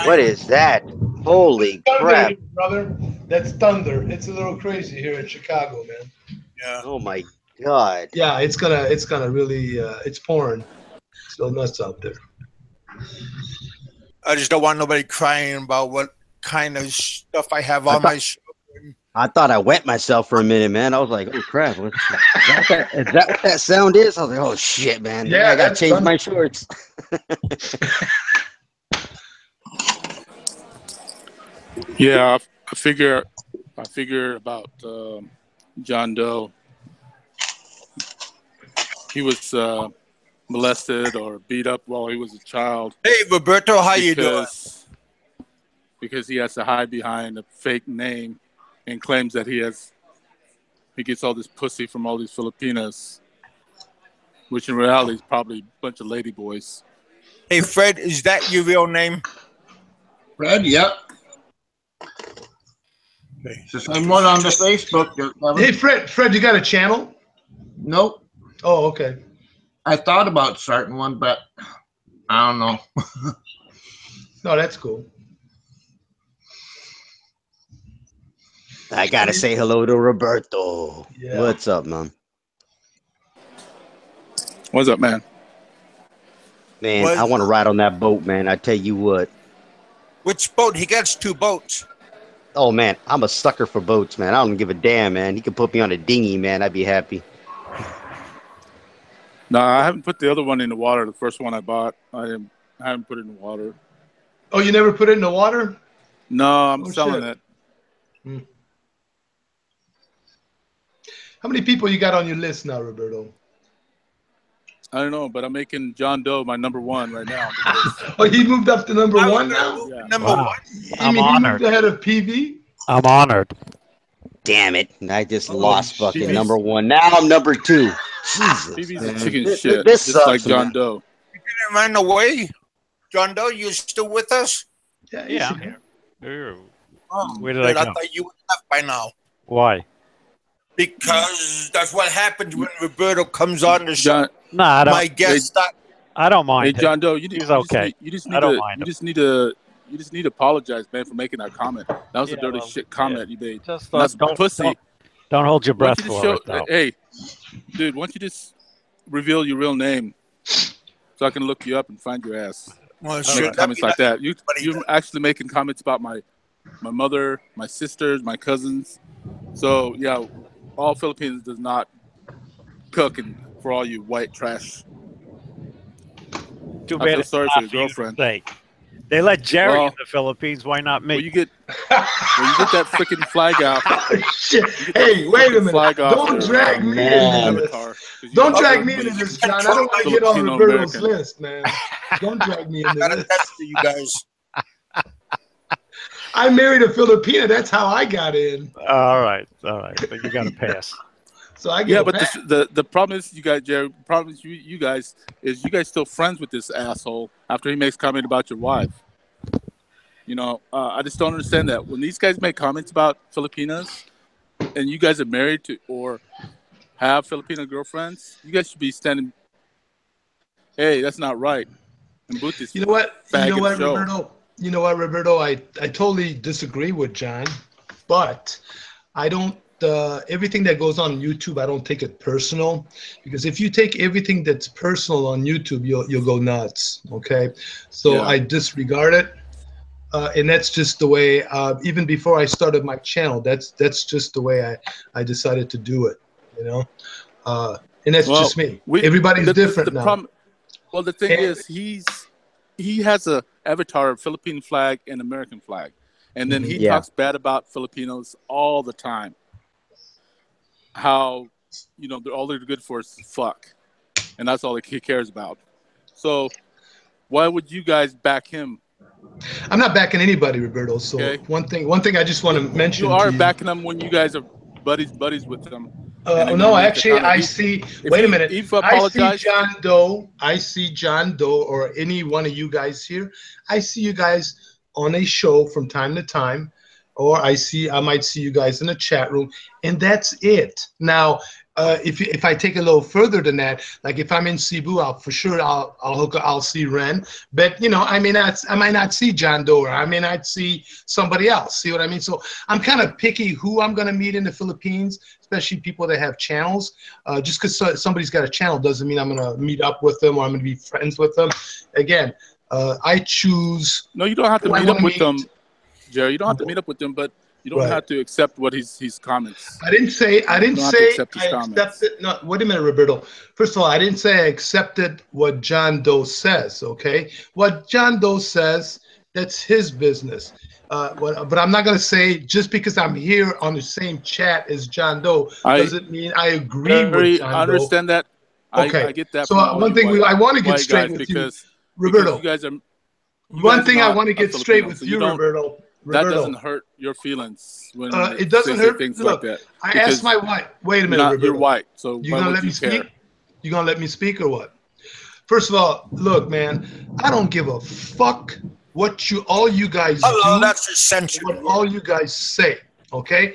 Speaker 6: What is that? Holy crap!
Speaker 7: Brother, that's thunder. It's a little crazy here in Chicago, man.
Speaker 3: Yeah.
Speaker 6: Oh my god.
Speaker 7: Yeah, it's gonna really it's pouring. It's so nuts out there.
Speaker 3: I just don't want nobody crying about what kind of stuff I have on my show.
Speaker 6: I thought I wet myself for a minute, man. I was like, oh crap. Is that what that sound is? I was like, oh shit, man. Yeah, I gotta change my shorts.
Speaker 9: Yeah, I figure about John Doe. He was molested or beat up while he was a child.
Speaker 3: Hey, Roberto, how you doing?
Speaker 9: Because he has to hide behind a fake name and claims that he gets all this pussy from all these Filipinas, which in reality is probably a bunch of ladyboys.
Speaker 3: Hey, Fred, is that your real name?
Speaker 4: Fred, yep. It's the same one on the Facebook.
Speaker 7: Hey, Fred, you got a channel?
Speaker 4: Nope.
Speaker 7: Oh, okay.
Speaker 4: I thought about starting one, but I don't know.
Speaker 7: No, that's cool.
Speaker 6: I gotta say hello to Roberto.
Speaker 7: Yeah.
Speaker 6: What's up, man?
Speaker 9: What's up, man?
Speaker 6: Man, I want to ride on that boat, man. I tell you what.
Speaker 3: Which boat? He gets 2 boats.
Speaker 6: Oh, man, I'm a sucker for boats, man. I don't give a damn, man. He could put me on a dinghy, man. I'd be happy.
Speaker 9: No, I haven't put the other one in the water. The first one I bought, I haven't put it in the water.
Speaker 7: Oh, you never put it in the water?
Speaker 9: No, I'm selling it.
Speaker 7: How many people you got on your list now, Roberto?
Speaker 9: I don't know, but I'm making John Doe my #1 right now.
Speaker 7: Oh, he moved up to #1 now?
Speaker 9: Yeah.
Speaker 3: Number 1?
Speaker 8: I'm
Speaker 7: He
Speaker 8: honored.
Speaker 7: moved ahead of PV?
Speaker 8: I'm honored.
Speaker 6: Damn it. I just lost fucking #1. Now I'm #2. Jesus.
Speaker 9: PV's a chicken shit.
Speaker 6: This
Speaker 9: just like
Speaker 6: sucks,
Speaker 9: John
Speaker 6: man.
Speaker 9: Doe.
Speaker 3: You didn't run away? John Doe, you still with us?
Speaker 7: Yeah,
Speaker 8: I'm here.
Speaker 3: Oh,
Speaker 8: Where did I
Speaker 3: I
Speaker 8: go?
Speaker 3: thought you would left by now.
Speaker 8: Why?
Speaker 3: Because that's what happens when Roberto comes on the show.
Speaker 8: No, I don't.
Speaker 3: My guest
Speaker 8: I don't mind.
Speaker 9: Hey, John Doe, he's
Speaker 8: okay.
Speaker 9: You just
Speaker 8: I don't mind
Speaker 9: you
Speaker 8: him.
Speaker 9: just need to apologize, man, for making that comment. That was a dirty shit comment you made.
Speaker 8: Just
Speaker 9: That's pussy.
Speaker 8: Don't hold your
Speaker 9: Why
Speaker 8: breath
Speaker 9: don't you
Speaker 8: for
Speaker 9: just
Speaker 8: it, though.
Speaker 9: Hey, dude, why don't you just reveal your real name so I can look you up and find your ass?
Speaker 3: Well,
Speaker 9: Comments like that. You're actually making comments about my mother, my sisters, my cousins. So yeah, all Philippines does not cook, and for all you white trash.
Speaker 8: Too
Speaker 9: I
Speaker 8: bad
Speaker 9: feel
Speaker 8: it's
Speaker 9: sorry
Speaker 8: not
Speaker 9: for your
Speaker 8: for you to
Speaker 9: girlfriend.
Speaker 8: say. They let Jerry
Speaker 9: Well,
Speaker 8: in the Philippines. Why not me?
Speaker 9: When you get that freaking flag out.
Speaker 7: Shit. Hey, wait a minute. Don't drag me into this.
Speaker 9: Avatar.
Speaker 7: Don't drag me into this, John. I don't want to get on Roberto's list, man. Don't drag me into this.
Speaker 3: That's for you guys.
Speaker 7: I married a Filipina. That's how I got in.
Speaker 8: All right. But you got to pass.
Speaker 7: So I get
Speaker 9: but the problem is, you guys, Jerry. The problem is you guys still friends with this asshole after he makes comment about your wife. You know, I just don't understand that when these guys make comments about Filipinas, and you guys are married to or have Filipino girlfriends, you guys should be standing. Hey, that's not right. And boot this.
Speaker 7: You know what,
Speaker 9: show.
Speaker 7: Roberto? You know what, Roberto? I totally disagree with John, but I don't. Everything that goes on YouTube, I don't take it personal, because if you take everything that's personal on YouTube, you'll go nuts. Okay, so I disregard it, and that's just the way. Even before I started my channel, that's just the way I decided to do it. You know, and that's just me. Everybody's different now.
Speaker 9: Well, the thing is, he has a avatar of Philippine flag and American flag, and then he talks bad about Filipinos all the time. How, you know, all they're good for is fuck, and that's all he cares about. So why would you guys back him
Speaker 7: I'm not backing anybody, Roberto. So
Speaker 9: Okay.
Speaker 7: one thing I just want to mention.
Speaker 9: You are
Speaker 7: to you,
Speaker 9: backing them when you guys are buddies with them.
Speaker 7: no, actually, I see. Wait a minute.
Speaker 9: If
Speaker 7: I see
Speaker 9: apologized,
Speaker 7: John Doe. I see John Doe, or any one of you guys here. I see you guys on a show from time to time, or I might see you guys in a chat room, and that's it. Now, if I take a little further than that, like if I'm in Cebu, I'll see Ren, but I might not see John Doe, or I may not see somebody else. See what I mean? So I'm kind of picky who I'm gonna meet in the Philippines, especially people that have channels. Just because somebody's got a channel doesn't mean I'm gonna meet up with them or I'm gonna be friends with them. Again, I choose.
Speaker 9: No, you don't have to meet up with them, Jerry. You don't have to meet up with them, but you don't have to accept what his comments.
Speaker 7: I didn't say I accepted. No, wait a minute, Roberto. First of all, I didn't say I accepted what John Doe says. Okay, what John Doe says, that's his business. But I'm not going to say just because I'm here on the same chat as John Doe doesn't mean I agree with John Doe.
Speaker 9: I understand that.
Speaker 7: Okay.
Speaker 9: I get that.
Speaker 7: So one thing I want to get straight with you, Roberto.
Speaker 9: You guys are.
Speaker 7: One thing I want to get straight with you, Roberto.
Speaker 9: That doesn't hurt your feelings when
Speaker 7: it doesn't hurt
Speaker 9: things
Speaker 7: look,
Speaker 9: like that.
Speaker 7: I asked my wife. Wait a minute, Roberto.
Speaker 9: You're white, so
Speaker 7: you gonna let me speak? You gonna let me speak or what? First of all, look, man, I don't give a fuck what all you guys do.
Speaker 3: That's essential.
Speaker 7: What all you guys say, okay?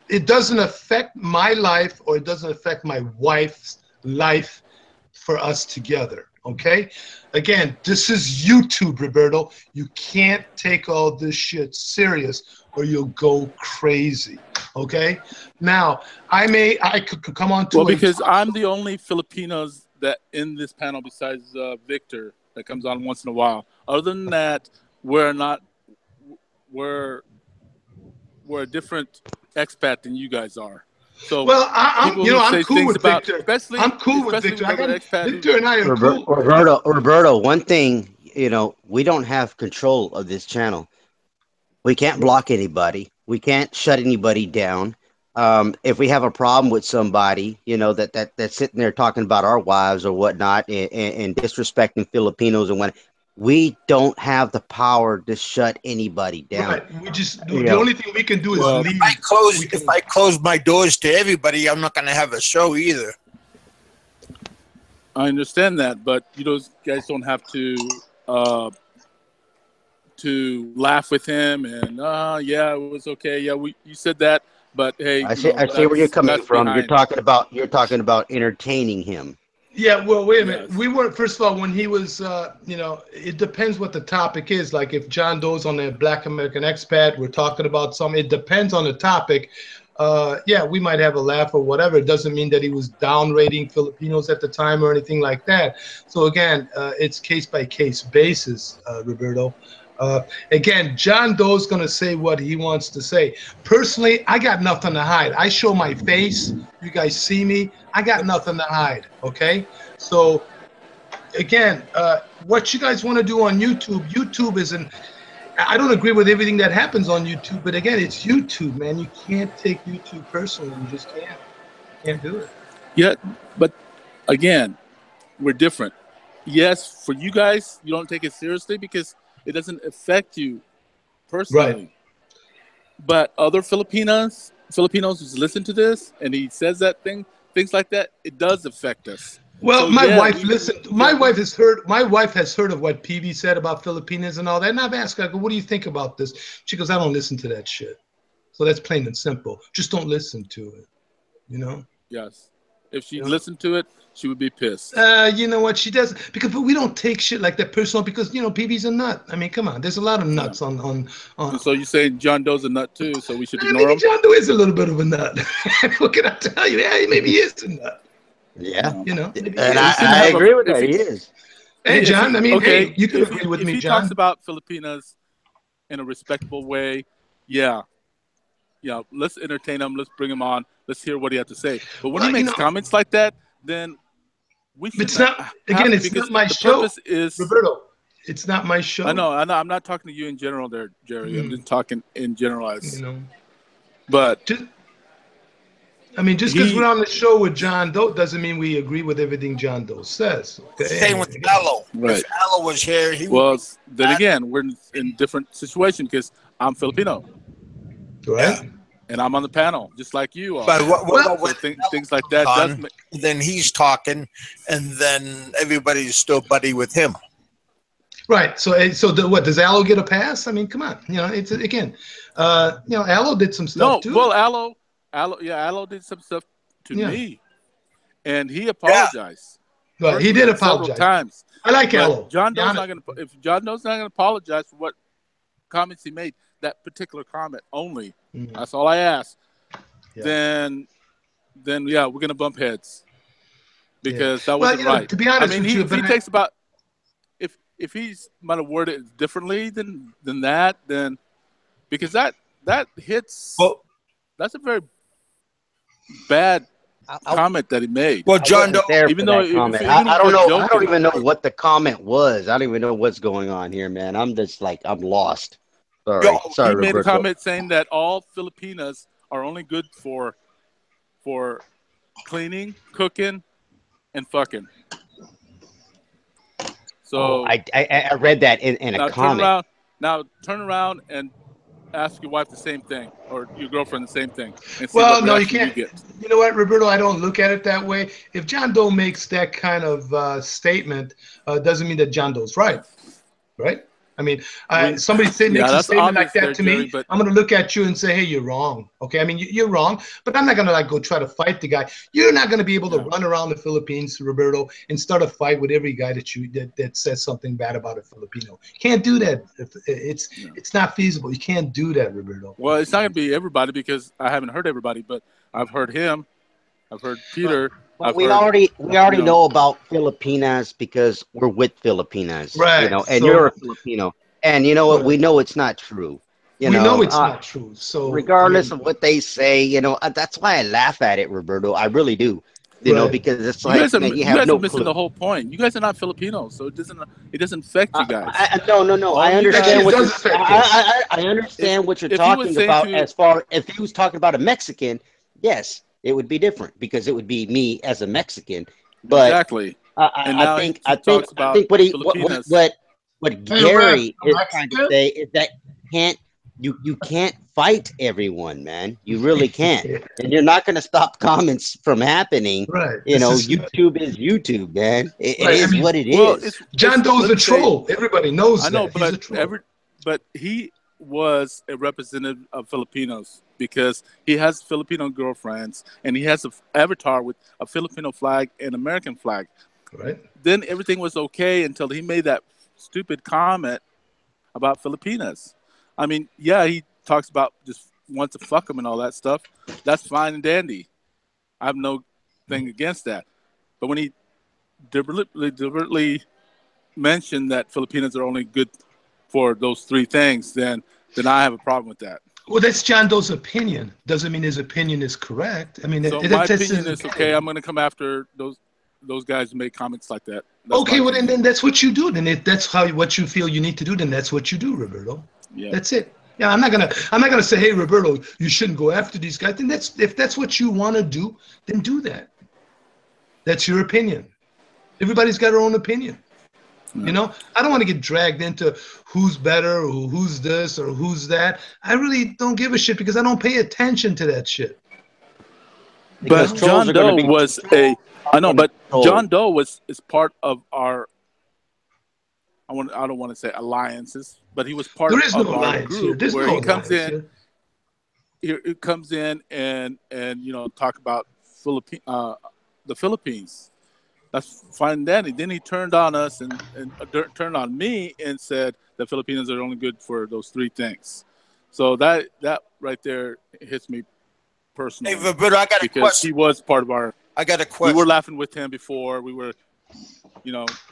Speaker 7: It doesn't affect my life or it doesn't affect my wife's life for us together, okay? Again, this is YouTube, Roberto. You can't take all this shit serious or you'll go crazy, okay? Now, I could come on to
Speaker 9: well, because I'm the only Filipinos that in this panel besides Victor that comes on once in a while. Other than that, we're a different expat than you guys are. So
Speaker 7: I'm cool with Victor. I'm cool with Victor. Victor and I are cool.
Speaker 6: Roberto, one thing, we don't have control of this channel. We can't block anybody. We can't shut anybody down. If we have a problem with somebody, that's sitting there talking about our wives or whatnot and disrespecting Filipinos and whatnot, we don't have the power to shut anybody down.
Speaker 7: Right. We just the only thing we can do is leave.
Speaker 3: If I close my doors to everybody, I'm not going to have a show either.
Speaker 9: I understand that, but you guys don't have to laugh with him and yeah, it was okay. Yeah, you said that, but hey,
Speaker 6: I see where you're coming from. You're talking about entertaining him.
Speaker 7: Yeah, well, wait a minute. We weren't, first of all, when he was, it depends what the topic is. Like if John Doe's on the Black American Expat, we're talking about something. It depends on the topic. Yeah, we might have a laugh or whatever. It doesn't mean that he was downrating Filipinos at the time or anything like that. So again, it's case-by-case basis, Roberto. Again, John Doe's going to say what he wants to say. Personally, I got nothing to hide. I show my face. You guys see me. I got nothing to hide, okay? So, again, what you guys want to do on YouTube isn't – I don't agree with everything that happens on YouTube, but, again, it's YouTube, man. You can't take YouTube personally. You just can't. You can't do it.
Speaker 9: Yeah, but, again, we're different. Yes, for you guys, you don't take it seriously because – it doesn't affect you personally. Right. But other Filipinos who listen to this and he says that things like that, it does affect us.
Speaker 7: Well, so, my wife listened. My wife has heard of what PB said about Filipinos and all that. And I've asked her, what do you think about this? She goes, I don't listen to that shit. So that's plain and simple. Just don't listen to it.
Speaker 9: Yes. If she listened to it, she would be pissed.
Speaker 7: You know what? She does because we don't take shit like that personal because PB's a nut. I mean, come on. There's a lot of nuts on.
Speaker 9: So you say John Doe's a nut too? So we should ignore him.
Speaker 7: John Doe is a little bit of a nut. What can I tell you? Yeah, maybe he is a nut.
Speaker 6: Yeah, and I agree with that. He is.
Speaker 7: Hey, John. I mean, hey, you can agree with me, John.
Speaker 9: If he talks about Filipinas in a respectable way, yeah, let's entertain him. Let's bring him on. Let's hear what he has to say. But when he makes comments like that, then we should.
Speaker 7: It's not. Again, it's not my show. Roberto, it's not my show.
Speaker 9: I know. I'm not talking to you in general, there, Jerry. I'm just talking in general. But
Speaker 7: I mean, just because we're on the show with John Doe doesn't mean we agree with everything John Doe says. Okay?
Speaker 3: Same with Aloe.
Speaker 9: Right.
Speaker 3: If Aloe was here, he
Speaker 9: Well,
Speaker 3: would.
Speaker 9: then again, we're in different situation because I'm Filipino.
Speaker 7: Right.
Speaker 3: Yeah.
Speaker 9: And I'm on the panel, just like you are.
Speaker 3: But
Speaker 9: So things like that does make,
Speaker 3: then he's talking, and then everybody's still buddy with him.
Speaker 7: Right. So what does Aloe get a pass? I mean, come on. You know, it's again. Aloe did some stuff too.
Speaker 9: Well, Aloe did some stuff to me, and he apologized.
Speaker 7: Well, he did apologize
Speaker 9: several times.
Speaker 7: I like Aloe.
Speaker 9: John Doe's not going to. If John Doe's not going to apologize for what comments he made, that particular comment only. That's all I ask.
Speaker 7: Yeah.
Speaker 9: Then yeah, we're going to bump heads because that wasn't right.
Speaker 7: To be honest,
Speaker 9: I mean, if he takes about if he's might have worded it differently than that, then because that hits. Well, that's a very bad comment that he made.
Speaker 6: Well, John Doe, even though I don't know, I don't even know what the comment was. I don't even know what's going on here, man. I'm just like I'm lost. Sorry,
Speaker 9: he made a comment saying that all Filipinas are only good for cleaning, cooking, and fucking. So
Speaker 6: I read that in a comment.
Speaker 9: Turn around and ask your wife the same thing, or your girlfriend the same thing.
Speaker 7: Well, no, you can't. You know what, Roberto? I don't look at it that way. If John Doe makes that kind of statement, doesn't mean that John Doe's right. Right? I mean, somebody makes a statement like that to me, I'm going to look at you and say, hey, you're wrong. Okay, I mean, you're wrong, but I'm not going to go try to fight the guy. You're not going to be able to run around the Philippines, Roberto, and start a fight with every guy that says something bad about a Filipino. Can't do that. It's not feasible. You can't do that, Roberto.
Speaker 9: Well, it's not going to be everybody because I haven't heard everybody, but I've heard him. I've heard Peter.
Speaker 6: Well, we already know about Filipinas because we're with Filipinas,
Speaker 7: right?
Speaker 6: You know, and you're a Filipino, and you know what? We know it's not true. We
Speaker 7: know it's not true. So
Speaker 6: regardless of what they say, you know, that's why I laugh at it, Roberto. I really do. You know, because it's like
Speaker 9: you guys are missing the whole point. You guys are not Filipinos, so it doesn't affect you guys.
Speaker 6: No. I understand I understand what you're talking about. As far if he was talking about a Mexican, yes. It would be different because it would be me as a Mexican. But
Speaker 9: exactly.
Speaker 6: I think what Gary is trying to say is that you can't fight everyone, man. You really can't. And you're not going to stop comments from happening.
Speaker 7: Right.
Speaker 6: You know, YouTube is YouTube, man. It is what it is.
Speaker 7: John Doe's a troll. Everybody knows that. I know,
Speaker 9: but he was a representative of Filipinos because he has Filipino girlfriends and he has an avatar with a Filipino flag and American flag.
Speaker 7: Right.
Speaker 9: Then everything was okay until he made that stupid comment about Filipinas. I mean, yeah, he talks about just wants to fuck them and all that stuff. That's fine and dandy. I have no thing against that. But when he deliberately mentioned that Filipinas are only good for those three things, then I have a problem with that.
Speaker 7: Well, that's John Doe's opinion. Doesn't mean his opinion is correct. I mean,
Speaker 9: so my opinion is okay. I'm going to come after those guys who make comments like that.
Speaker 7: That's okay, well, then that's what you do. Then that's what you feel you need to do. Then that's what you do, Roberto.
Speaker 9: Yeah.
Speaker 7: That's it. Yeah, I'm not gonna say, hey, Roberto, you shouldn't go after these guys. Then if that's what you want to do, then do that. That's your opinion. Everybody's got their own opinion. You know, I don't want to get dragged into who's better or who's this or who's that. I really don't give a shit because I don't pay attention to that shit.
Speaker 9: But John Doe was John Doe is part of our. I don't want to say alliances, but he was part of our group where he comes in. He comes in and talk about the Philippines. That's fine and dandy. Then he turned on us and turned on me and said that Filipinos are only good for those three things. So that right there hits me personally.
Speaker 3: Hey, Roberto, I got a question.
Speaker 9: Because he was part of our.
Speaker 3: I got a question.
Speaker 9: We were laughing with him before. We were,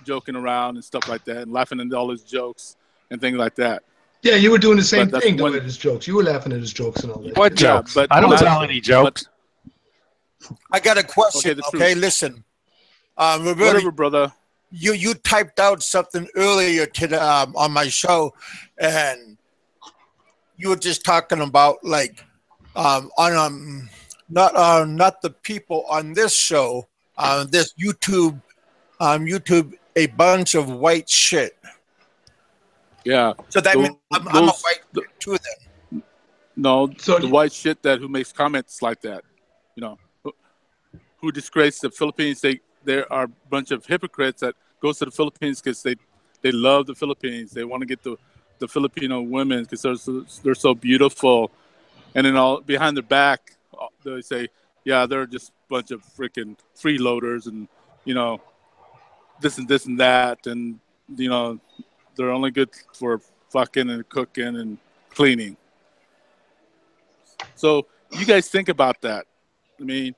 Speaker 9: joking around and stuff like that, and laughing at all his jokes and things like that.
Speaker 7: Yeah, you were doing the same thing at his jokes. You were laughing at his jokes and all that.
Speaker 8: What jokes? But I don't tell any jokes.
Speaker 3: I got a question. Okay, listen. Roberto,
Speaker 9: whatever, brother.
Speaker 3: You typed out something earlier on my show, and you were just talking about like on not the people on this show, this YouTube, a bunch of white shit.
Speaker 9: Yeah.
Speaker 3: So that means I'm a white too then.
Speaker 9: No, so the white shit who makes comments like that, who disgrace the Philippines. There are a bunch of hypocrites that goes to the Philippines because they love the Philippines. They want to get the Filipino women because they're so beautiful, and then all behind their back they say, yeah, they're just a bunch of freaking freeloaders and this and that, and they're only good for fucking and cooking and cleaning. So you guys think about that. I mean,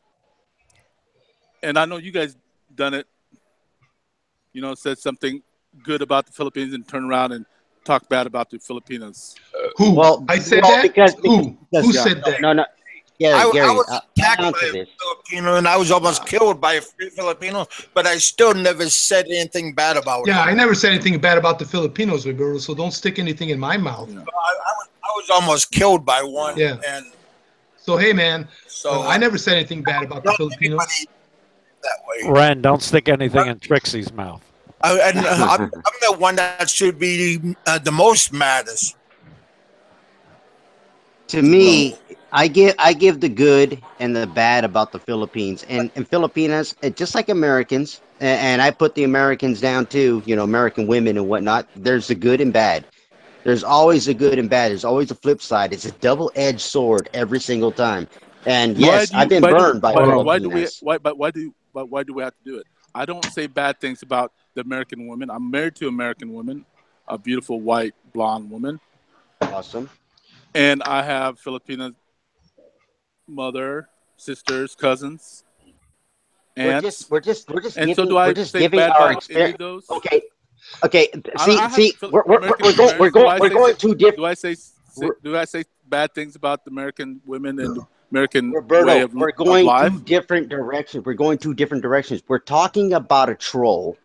Speaker 9: and I know you guys done it, said something good about the Philippines and turn around and talk bad about the Filipinos.
Speaker 7: Who? Well, I said that? Because who said that?
Speaker 6: No. Yeah, Gary,
Speaker 3: I was attacked by a Filipino, and I was almost killed by a Filipino, but I still never said anything bad about it.
Speaker 7: Yeah, I never said anything bad about the Filipinos, Roberto, so don't stick anything in my mouth.
Speaker 3: Yeah. I was almost killed by one.
Speaker 7: Yeah.
Speaker 3: And
Speaker 7: so, hey, man, I never said anything bad about the Filipinos.
Speaker 3: That way.
Speaker 8: Ren, don't stick anything in Trixie's mouth.
Speaker 3: I'm the one that should be the most maddest.
Speaker 6: To me, I give the good and the bad about the Philippines and Filipinas, just like Americans, and I put the Americans down too. American women and whatnot. There's the good and bad. There's always a good and bad. There's always a flip side. It's a double-edged sword every single time. And yes, I've been burned by Filipinas.
Speaker 9: Why do we have to do it? I don't say bad things about the American women. I'm married to an American woman, a beautiful white blonde woman.
Speaker 6: Awesome.
Speaker 9: And I have Filipino mother, sisters, cousins, aunts.
Speaker 6: We're just
Speaker 9: and so do I say bad about any of those?
Speaker 6: Okay. See, we're going too different.
Speaker 9: Do I say bad things about the American women and the American
Speaker 6: Roberto,
Speaker 9: way of
Speaker 6: we're going
Speaker 9: life?
Speaker 6: two different directions. We're going two different directions. We're talking about a troll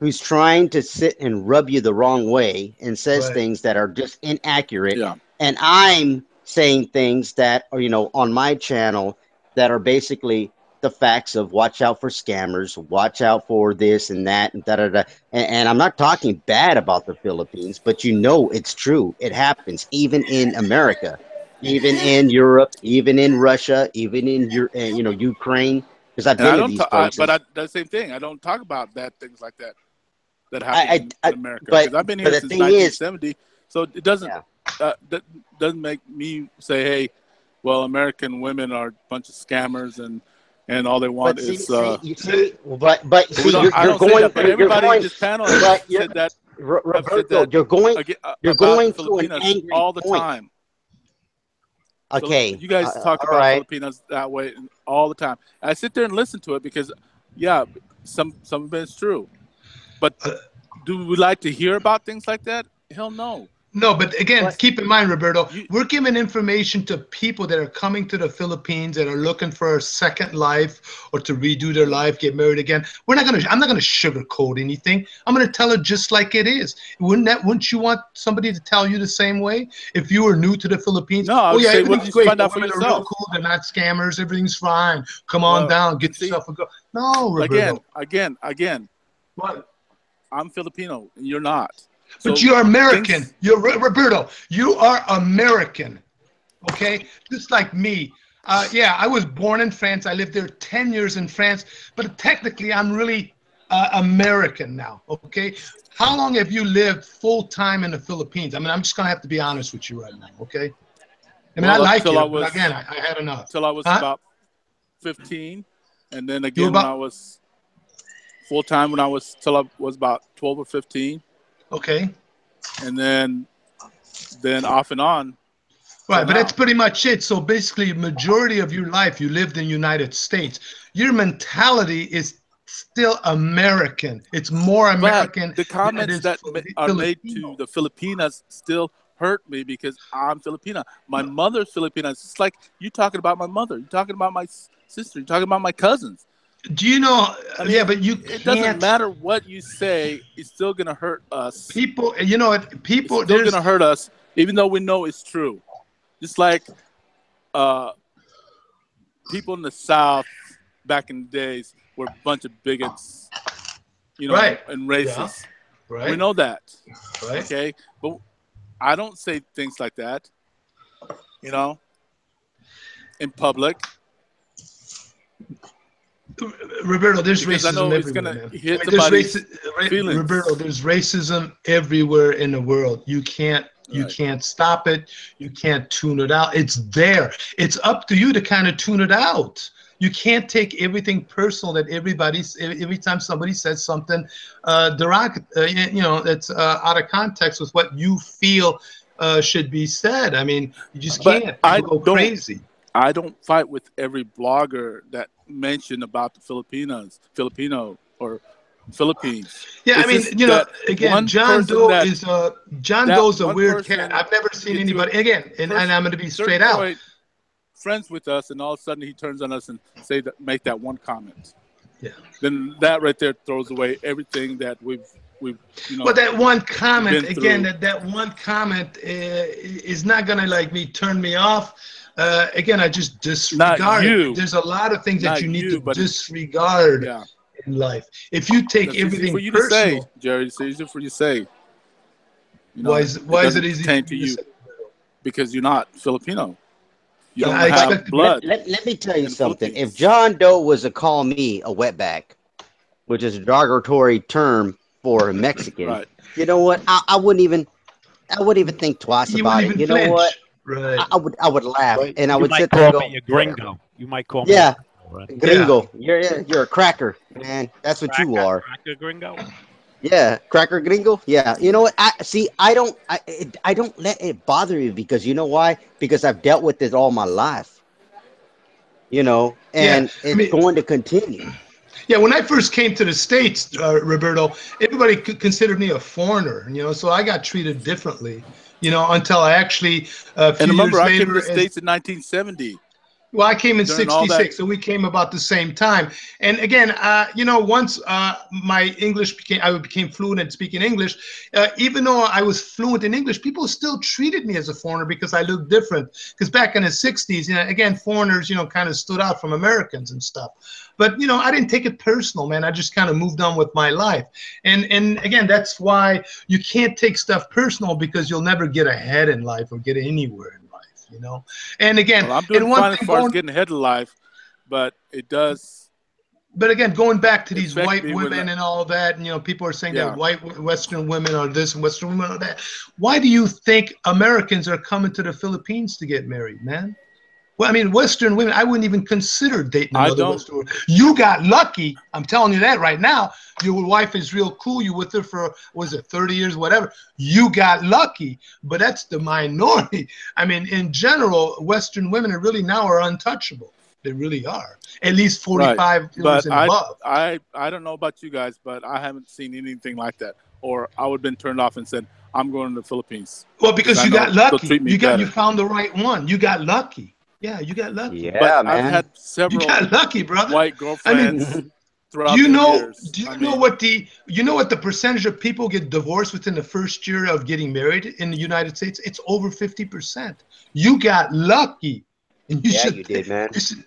Speaker 6: who's trying to sit and rub you the wrong way and says things that are just inaccurate.
Speaker 9: Yeah.
Speaker 6: And I'm saying things that are, on my channel that are basically the facts of watch out for scammers, watch out for this and that, and da-da-da. And I'm not talking bad about the Philippines, but it's true. It happens even in America, even in Europe, even in Russia, even in Ukraine. Because I've been to these places.
Speaker 9: But the same thing. I don't talk about bad things like that happen in America. Because I've been here since 1970, so it doesn't that doesn't make me say, hey, well, American women are a bunch of scammers and all they want is. Everybody in this panel said that.
Speaker 6: Roberto, you're going to an angry
Speaker 9: all the
Speaker 6: point.
Speaker 9: time.
Speaker 6: Okay,
Speaker 9: so you guys talk about Filipinos that way all the time. I sit there and listen to it because, some of it's true, but do we like to hear about things like that? Hell no.
Speaker 7: No, but again, keep in mind, Roberto, we're giving information to people that are coming to the Philippines that are looking for a second life or to redo their life, get married again. I'm not gonna sugarcoat anything. I'm gonna tell it just like it is. Wouldn't you want somebody to tell you the same way if you were new to the Philippines?
Speaker 9: No,
Speaker 7: everything's great.
Speaker 9: Find out for
Speaker 7: women
Speaker 9: yourself.
Speaker 7: are real cool. They're not scammers. Everything's fine. Come on down, get yourself a go. No, Roberto.
Speaker 9: Again.
Speaker 7: What?
Speaker 9: I'm Filipino, and you're not.
Speaker 7: But you're American. You're Roberto. You are American, okay? Just like me. I was born in France. I lived there 10 years in France, but technically I'm really American now, okay? How long have you lived full time in the Philippines? I mean, I'm just gonna have to be honest with you right now, okay? I mean, I like you, but again, I had enough.
Speaker 9: Till I was about 15, and then again when I was full time till I was about 12 or 15.
Speaker 7: Okay.
Speaker 9: And then off and on.
Speaker 7: Right, but that's pretty much it. So basically, majority of your life, you lived in the United States. Your mentality is still American. It's more American.
Speaker 9: But the comments that are made to the Filipinas still hurt me because I'm Filipina. My mother's Filipina. It's just like you talking about my mother. You're talking about my sister. You're talking about my cousins.
Speaker 7: Do you know? But it
Speaker 9: doesn't matter what you say. It's still gonna hurt us.
Speaker 7: People, it's still
Speaker 9: gonna hurt us, even though we know it's true. Just like, people in the South back in the days were a bunch of bigots,
Speaker 7: Right.
Speaker 9: and racists.
Speaker 7: Yeah. Right.
Speaker 9: We know that.
Speaker 7: Right.
Speaker 9: Okay, but I don't say things like that, in public.
Speaker 7: Roberto, there's
Speaker 9: Because I
Speaker 7: racism
Speaker 9: know it's
Speaker 7: everywhere,
Speaker 9: gonna
Speaker 7: man.
Speaker 9: hit
Speaker 7: there's
Speaker 9: somebody's feelings.
Speaker 7: Roberto, there's racism everywhere in the world. You can't stop it. You can't tune it out. It's there. It's up to you to kind of tune it out. You can't take everything personal that every time somebody says something that's out of context with what you feel should be said. I mean, you just can't. People go crazy.
Speaker 9: I don't fight with every blogger that mentioned about the Filipino or Philippines.
Speaker 7: Yeah,
Speaker 9: It's
Speaker 7: again, John Doe is a weird cat. I've never seen anybody and I'm going to be straight out.
Speaker 9: Friends with us, and all of a sudden he turns on us and make that one comment.
Speaker 7: Yeah.
Speaker 9: Then that right there throws away everything that we've.
Speaker 7: Well, that one comment again. That one comment is not going to turn me off. Again, I just disregard it. There's a lot of things that you need to disregard in life. If you take everything
Speaker 9: for you
Speaker 7: personal,
Speaker 9: to say, Jerry, it's easy for you to say.
Speaker 7: Why is it easy
Speaker 9: to you? Because you're not Filipino. You don't
Speaker 7: I
Speaker 9: have blood.
Speaker 6: Let me tell you something. If John Doe was to call me a wetback, which is a derogatory term for a Mexican,
Speaker 9: right.
Speaker 6: You know what? I wouldn't even think twice about it. You know what?
Speaker 7: Right.
Speaker 6: I would laugh,
Speaker 8: right.
Speaker 6: and I would sit
Speaker 8: there
Speaker 6: there and go,
Speaker 8: a gringo. You might call me.
Speaker 6: Yeah,
Speaker 8: right?
Speaker 6: gringo. Yeah. You're a cracker, man. That's what you are.
Speaker 8: Cracker gringo.
Speaker 6: Yeah, cracker gringo. Yeah, you know what? I don't let it bother me because you know why? Because I've dealt with it all my life. And it's going to continue.
Speaker 7: Yeah, when I first came to the States, Roberto, everybody considered me a foreigner, so I got treated differently, until I actually, a few
Speaker 9: and remember,
Speaker 7: years
Speaker 9: I
Speaker 7: later,
Speaker 9: came to the States in 1970.
Speaker 7: Well, I came in 66, so we came about the same time. And again, once my English I became fluent in speaking English, even though I was fluent in English, people still treated me as a foreigner because I looked different. Because back in the 60s, again, foreigners, kind of stood out from Americans and stuff. But, I didn't take it personal, man. I just kind of moved on with my life. And again, that's why you can't take stuff personal because you'll never get ahead in life or get anywhere in life. And again,
Speaker 9: I'm doing fine as far as getting ahead of life, but it does.
Speaker 7: But again, going back to these white women and all that, and people are saying that white Western women are this and Western women are that. Why do you think Americans are coming to the Philippines to get married, man? Well, I mean, Western women, I wouldn't even consider dating another Western woman. You got lucky. I'm telling you that right now. Your wife is real cool. You with her for, 30 years, whatever. You got lucky, but that's the minority. I mean, in general, Western women really now are untouchable. They really are. At least 45 years and above.
Speaker 9: I don't know about you guys, but I haven't seen anything like that. Or I would have been turned off and said, I'm going to the Philippines.
Speaker 7: Well, because you got lucky. You found the right one. You got lucky. Yeah, you got lucky.
Speaker 6: Yeah,
Speaker 9: but
Speaker 6: man.
Speaker 9: I've had several
Speaker 7: you got lucky, brother.
Speaker 9: white girlfriends throughout
Speaker 7: do you
Speaker 9: the
Speaker 7: know,
Speaker 9: years.
Speaker 7: Do you know what the percentage of people get divorced within the first year of getting married in the United States? It's over 50%. You got lucky. And you
Speaker 6: you did, man.
Speaker 7: You should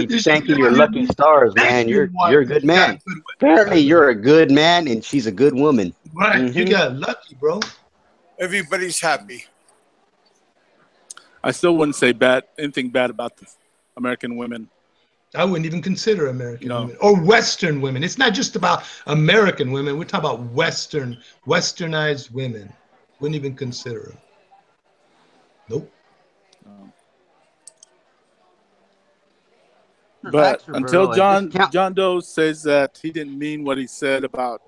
Speaker 6: be thanking your lucky stars, man. You're a good man. Apparently, you're a good man, and she's a good woman.
Speaker 7: Right. Mm-hmm. You got lucky, bro.
Speaker 3: Everybody's happy.
Speaker 9: I still wouldn't say anything bad about the American women.
Speaker 7: I wouldn't even consider American women or Western women. It's not just about American women. We're talking about Westernized women. Wouldn't even consider them. Nope.
Speaker 9: But until John Doe says that he didn't mean what he said about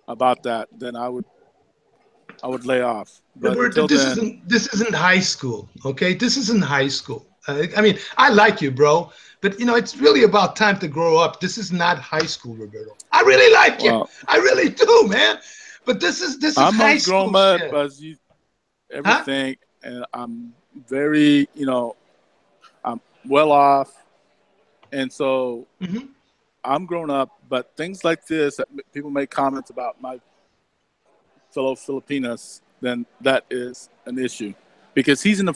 Speaker 9: that, then I would lay off. But
Speaker 7: this isn't high school, okay? This isn't high school. I mean, I like you, bro, but it's really about time to grow up. This is not high school, Roberto. I really like you. I really do, man. But this is high school shit.
Speaker 9: I'm grown up as you ever think, and I'm very, I'm well off, and so I'm grown up. But things like this, that people make comments about my fellow Filipinos, then that is an issue, because he's in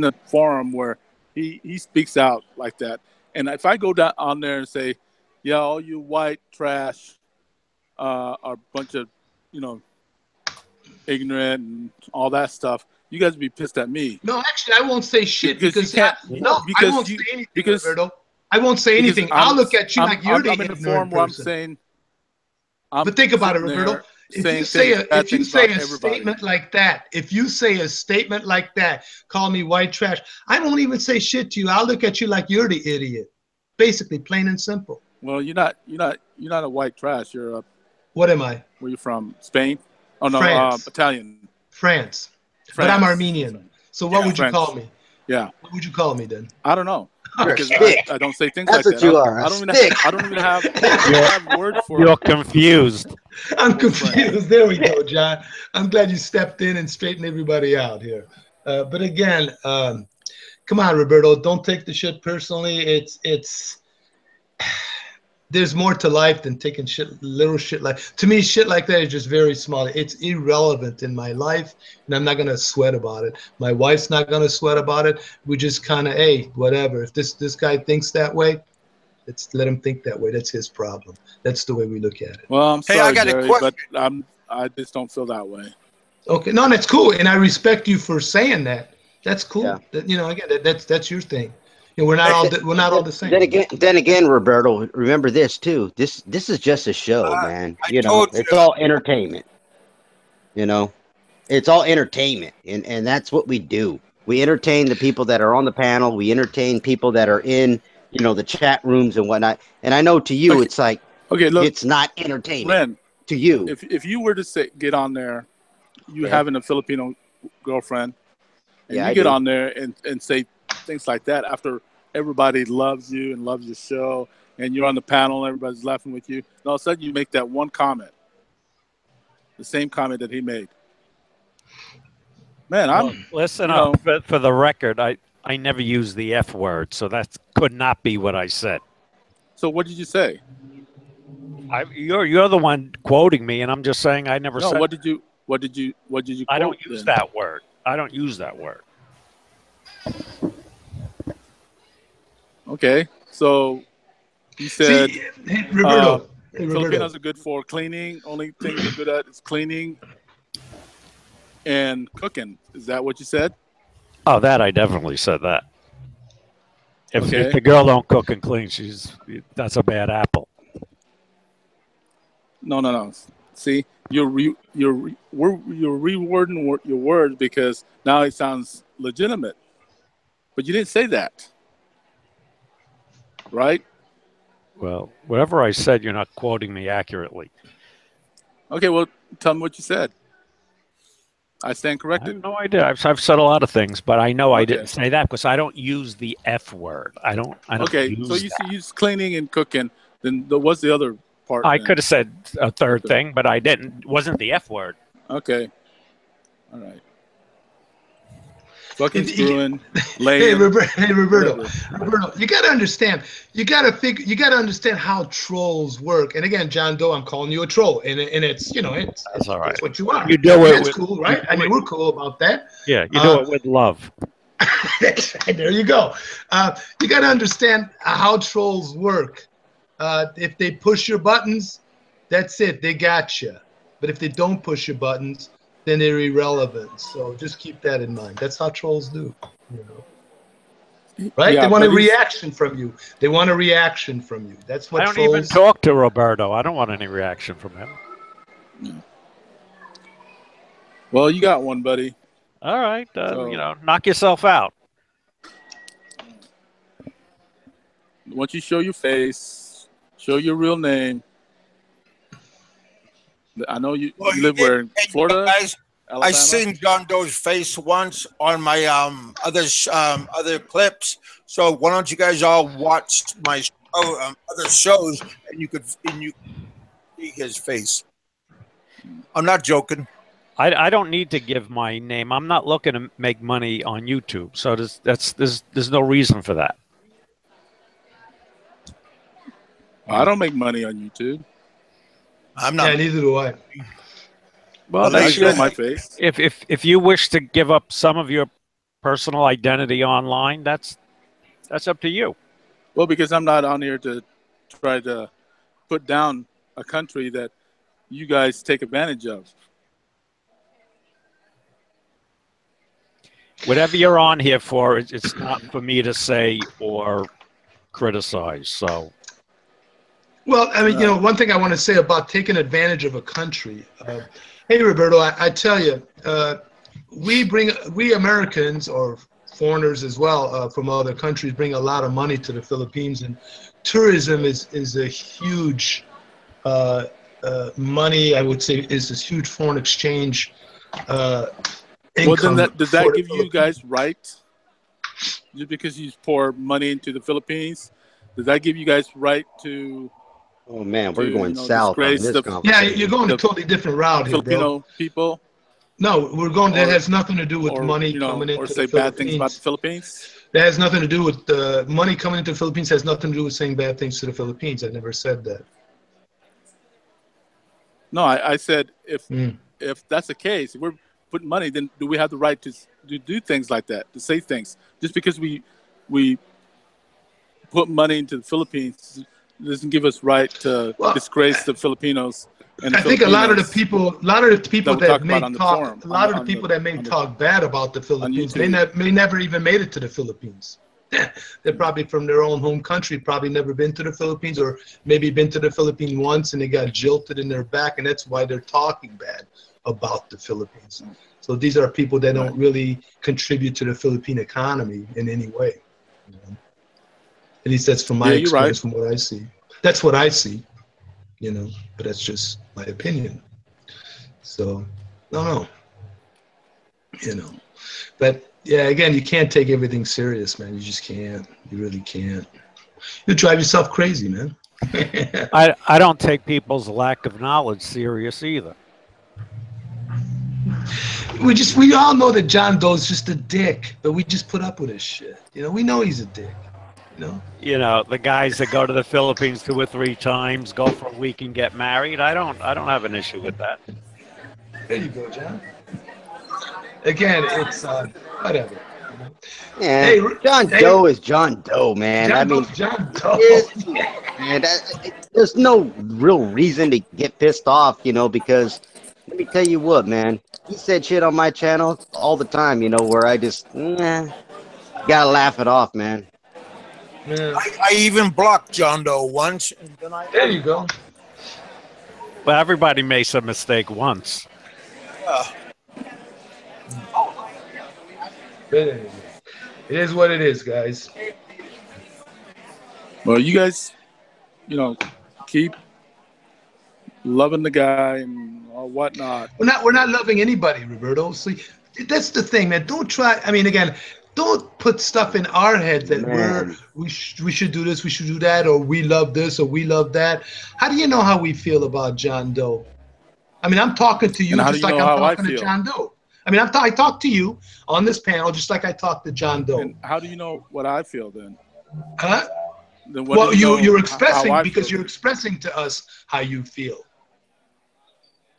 Speaker 9: a forum where he speaks out like that, And if I go down on there and say, yeah, all you white trash are a bunch of, ignorant and all that stuff, you guys would be pissed at me.
Speaker 7: No, actually, I won't say shit because
Speaker 9: I
Speaker 7: won't say anything, Roberto. I won't say anything. I'll look at you like you're the ignorant person. I'm in a form where I'm saying. But think about it, Roberto. If you say a statement like that, call me white trash, I won't even say shit to you. I'll look at you like you're the idiot. Basically, plain and simple.
Speaker 9: Well, you're not a white trash. You're a.
Speaker 7: What am I?
Speaker 9: Where you from? Spain? Oh no,
Speaker 7: France.
Speaker 9: Italian.
Speaker 7: France. But I'm Armenian. So what would you call me?
Speaker 9: Yeah.
Speaker 7: What would you call me then?
Speaker 9: I don't know. Because I don't say things
Speaker 6: like
Speaker 9: that.
Speaker 6: That's what you are.
Speaker 9: I don't even have word for it.
Speaker 8: You're confused.
Speaker 7: I'm confused. There we go, John. I'm glad you stepped in and straightened everybody out here. But again, come on, Roberto. Don't take the shit personally. It's there's more to life than taking little shit like. To me, shit like that is just very small. It's irrelevant in my life, and I'm not gonna sweat about it. My wife's not gonna sweat about it. We just kind of, hey, whatever. If this guy thinks that way, let's let him think that way. That's his problem. That's the way we look at it.
Speaker 9: Well, I'm sorry, Jerry, but I just don't feel that way.
Speaker 7: Okay, no, that's cool, and I respect you for saying that. That's cool. Yeah. Again, that's your thing. We're not all the same.
Speaker 6: Then again, Roberto, remember this too. This is just a show, man. It's all entertainment. It's all entertainment, and that's what we do. We entertain the people that are on the panel. We entertain people that are in, the chat rooms and whatnot. And I know to you, it's like, look, it's not entertainment.
Speaker 9: Len,
Speaker 6: to you,
Speaker 9: if you were to get on there, having a Filipino girlfriend, and you get on there and say things like that after everybody loves you and loves your show, and you're on the panel and everybody's laughing with you, and all of a sudden you make that one comment, the same comment that he made. Man,
Speaker 8: listen up. For the record, I never used the F word, so that could not be what I said.
Speaker 9: So what did you say?
Speaker 8: You're the one quoting me, and I'm just saying I never said.
Speaker 9: What did you quote?
Speaker 8: I don't use that word. I don't use that word.
Speaker 9: Okay, so you said
Speaker 7: Roberto,
Speaker 9: Filipinos are good for cleaning. Only thing they're good at is cleaning and cooking. Is that what you said?
Speaker 8: Oh, that I definitely said that. If the girl don't cook and clean, that's a bad apple.
Speaker 9: No. See, you're rewording your words because now it sounds legitimate, but you didn't say that. Right?
Speaker 8: Well, whatever I said, you're not quoting me accurately.
Speaker 9: Okay, well, tell me what you said. I stand corrected.
Speaker 8: I have no idea. I've said a lot of things, but I know I didn't say that because I don't use the F word. I don't use
Speaker 9: so you use cleaning and cooking. Then what's the other part?
Speaker 8: I could have said a third thing, but I didn't. It wasn't the F word.
Speaker 9: Okay. All right. Fucking screwing, laying.
Speaker 7: Hey, Roberto, you got to understand. You got to understand how trolls work. And again, John Doe, I'm calling you a troll, and it's
Speaker 8: that's all right.
Speaker 7: That's what you are.
Speaker 8: You do it.
Speaker 7: That's cool, right? I mean, we're cool about that.
Speaker 8: Yeah, you do it with love.
Speaker 7: There you go. You got to understand how trolls work. If they push your buttons, that's it. They got you. But if they don't push your buttons, then they're irrelevant. So just keep that in mind. That's how trolls do, Right?
Speaker 9: Yeah,
Speaker 7: they want a reaction from you. They want a reaction from you. That's what
Speaker 8: I don't even talk to Roberto. I don't want any reaction from him.
Speaker 9: Yeah. Well, you got one, buddy.
Speaker 8: All right. Knock yourself out.
Speaker 9: Once you show your face, show your real name. I know you live where in Florida,
Speaker 3: guys,
Speaker 9: Alabama?
Speaker 3: I seen John Doe's face once on my other clips. So why don't you guys all watch my other shows and you see his face? I'm not joking.
Speaker 8: I don't need to give my name. I'm not looking to make money on YouTube, so there's no reason for that.
Speaker 9: I don't make money on YouTube.
Speaker 3: I'm not.
Speaker 7: Yeah, neither do I.
Speaker 8: Well,
Speaker 9: I show my face.
Speaker 8: If you wish to give up some of your personal identity online, that's up to you.
Speaker 9: Well, because I'm not on here to try to put down a country that you guys take advantage of.
Speaker 8: Whatever you're on here for, it's not for me to say or criticize. So,
Speaker 7: well, I mean, you know, one thing I want to say about taking advantage of a country. Hey, Roberto, I tell you, we Americans or foreigners as well from other countries bring a lot of money to the Philippines, and tourism is a huge money. I would say is this huge foreign exchange.
Speaker 9: Well, then does that give you guys right? Just because you pour money into the Philippines, does that give you guys right to?
Speaker 6: Oh man, we're going south on this conversation.
Speaker 7: Yeah, you're going a totally different route here,
Speaker 9: Filipino people.
Speaker 7: No, we're going. That has nothing to do with money coming into
Speaker 9: or
Speaker 7: the
Speaker 9: say
Speaker 7: Philippines.
Speaker 9: bad things about the Philippines.
Speaker 7: That has nothing to do with money coming into the Philippines. Has nothing to do with saying bad things to the Philippines. I never said that.
Speaker 9: No, I said if that's the case, if we're putting money, then do we have the right to do things like that, to say things? Just because we put money into the Philippines doesn't give us right to disgrace the Filipinos. And
Speaker 7: I think a lot of the people that may talk bad about the Philippines may never even made it to the Philippines. They're probably from their own home country, probably never been to the Philippines, or maybe been to the Philippines once and they got jilted in their back, and that's why they're talking bad about the Philippines. So these are people that don't really contribute to the Philippine economy in any way. You know? At least that's from my experience, from what I see. That's what I see, you know, but that's just my opinion. So, no, you know, but yeah, again, you can't take everything serious, man. You just can't. You really can't. You drive yourself crazy, man.
Speaker 8: I don't take people's lack of knowledge serious either.
Speaker 7: We all know that John Doe's just a dick, but we just put up with his shit. You know, we know he's a dick. You
Speaker 8: know, the guys that go to the Philippines 2 or 3 times, go for a week and get married. I don't have an issue with that.
Speaker 7: There you go, John. Again, it's whatever.
Speaker 6: Yeah, hey, John Doe is John Doe, man.
Speaker 7: John Doe.
Speaker 6: Man, there's no real reason to get pissed off, you know, because let me tell you what, man. He said shit on my channel all the time, you know, where I just gotta laugh it off, man.
Speaker 3: Yeah. I even blocked John Doe once. And then
Speaker 7: there you go.
Speaker 8: Well, everybody makes a mistake once.
Speaker 7: It is what it is, guys.
Speaker 9: Well, you guys, you know, keep loving the guy and whatnot.
Speaker 7: We're not loving anybody, Roberto. See, that's the thing, man. Don't try. I mean, again, don't put stuff in our heads that we should do this, we should do that, or we love this, or we love that. How do you know how we feel about John Doe? I mean, I'm talking to you just like I'm talking to John Doe. I mean, I talk to you on this panel just like I talk to John Doe.
Speaker 9: And how do you know what I feel then?
Speaker 7: Huh?
Speaker 9: Then
Speaker 7: well, you're expressing because you're expressing to us how you feel.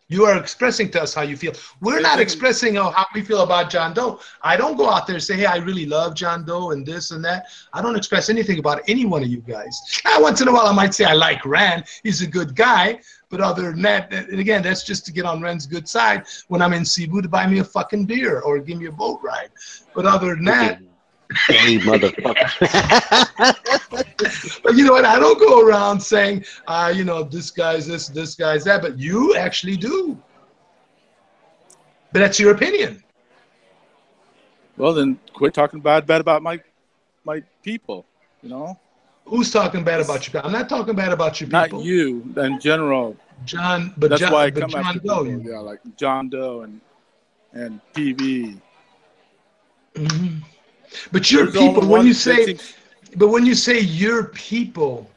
Speaker 7: You are expressing to us how you feel. We're not expressing how we feel about John Doe. I don't go out there and say, hey, I really love John Doe and this and that. I don't express anything about any one of you guys. Now, once in a while, I might say I like Rand. He's a good guy. But other than that, and again, that's just to get on Rand's good side when I'm in Cebu to buy me a fucking beer or give me a boat ride. But other than that,
Speaker 6: hey, motherfucker.
Speaker 7: But you know what? I don't go around saying, you know, this guy's this, this guy's that. But you actually do. But that's your opinion.
Speaker 9: Well, then quit talking bad about my people. You know.
Speaker 7: Who's talking bad about you? I'm not talking bad about your people.
Speaker 9: Not you, in general.
Speaker 7: John, but
Speaker 9: that's why I
Speaker 7: come
Speaker 9: after
Speaker 7: Doe.
Speaker 9: People, yeah, like John Doe and PV.
Speaker 7: Mm-hmm. But your people, when you say, your people,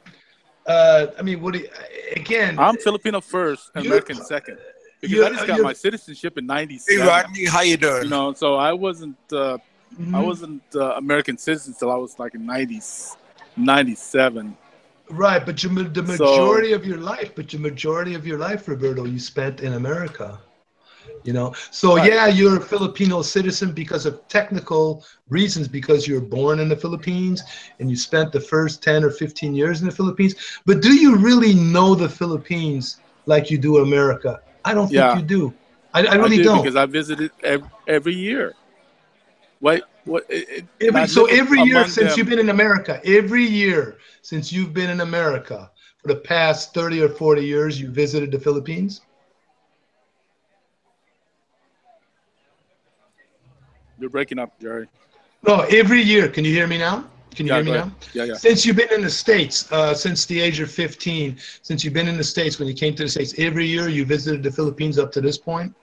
Speaker 7: I mean, what? Again,
Speaker 9: I'm Filipino first, and American second. Because I just got my citizenship in '97.
Speaker 3: Hey, Rodney, how you doing?
Speaker 9: You know, so I wasn't American citizen till I was like in '97.
Speaker 7: Right, but the majority of your life, Roberto, you spent in America. You know, so
Speaker 9: Right.
Speaker 7: yeah, you're a Filipino citizen because of technical reasons, because you're born in the Philippines and you spent the first 10 or 15 years in the Philippines. But do you really know the Philippines like you do America? I don't think
Speaker 9: Yeah,
Speaker 7: you do. I
Speaker 9: I
Speaker 7: really
Speaker 9: do
Speaker 7: don't.
Speaker 9: because I visited every year. Wait, and I
Speaker 7: So
Speaker 9: live
Speaker 7: every year
Speaker 9: among
Speaker 7: since you've
Speaker 9: them.
Speaker 7: been in America, every year since you've been in America for the past 30 or 40 years, you visited the Philippines?
Speaker 9: You're breaking up, Jerry.
Speaker 7: No, every year. Can you hear me now? Can you
Speaker 9: Yeah,
Speaker 7: hear me
Speaker 9: go ahead.
Speaker 7: now?
Speaker 9: Yeah.
Speaker 7: Since you've been in the States, since the age of 15, since you've been in the States, when you came to the States, every year you visited the Philippines up to this point?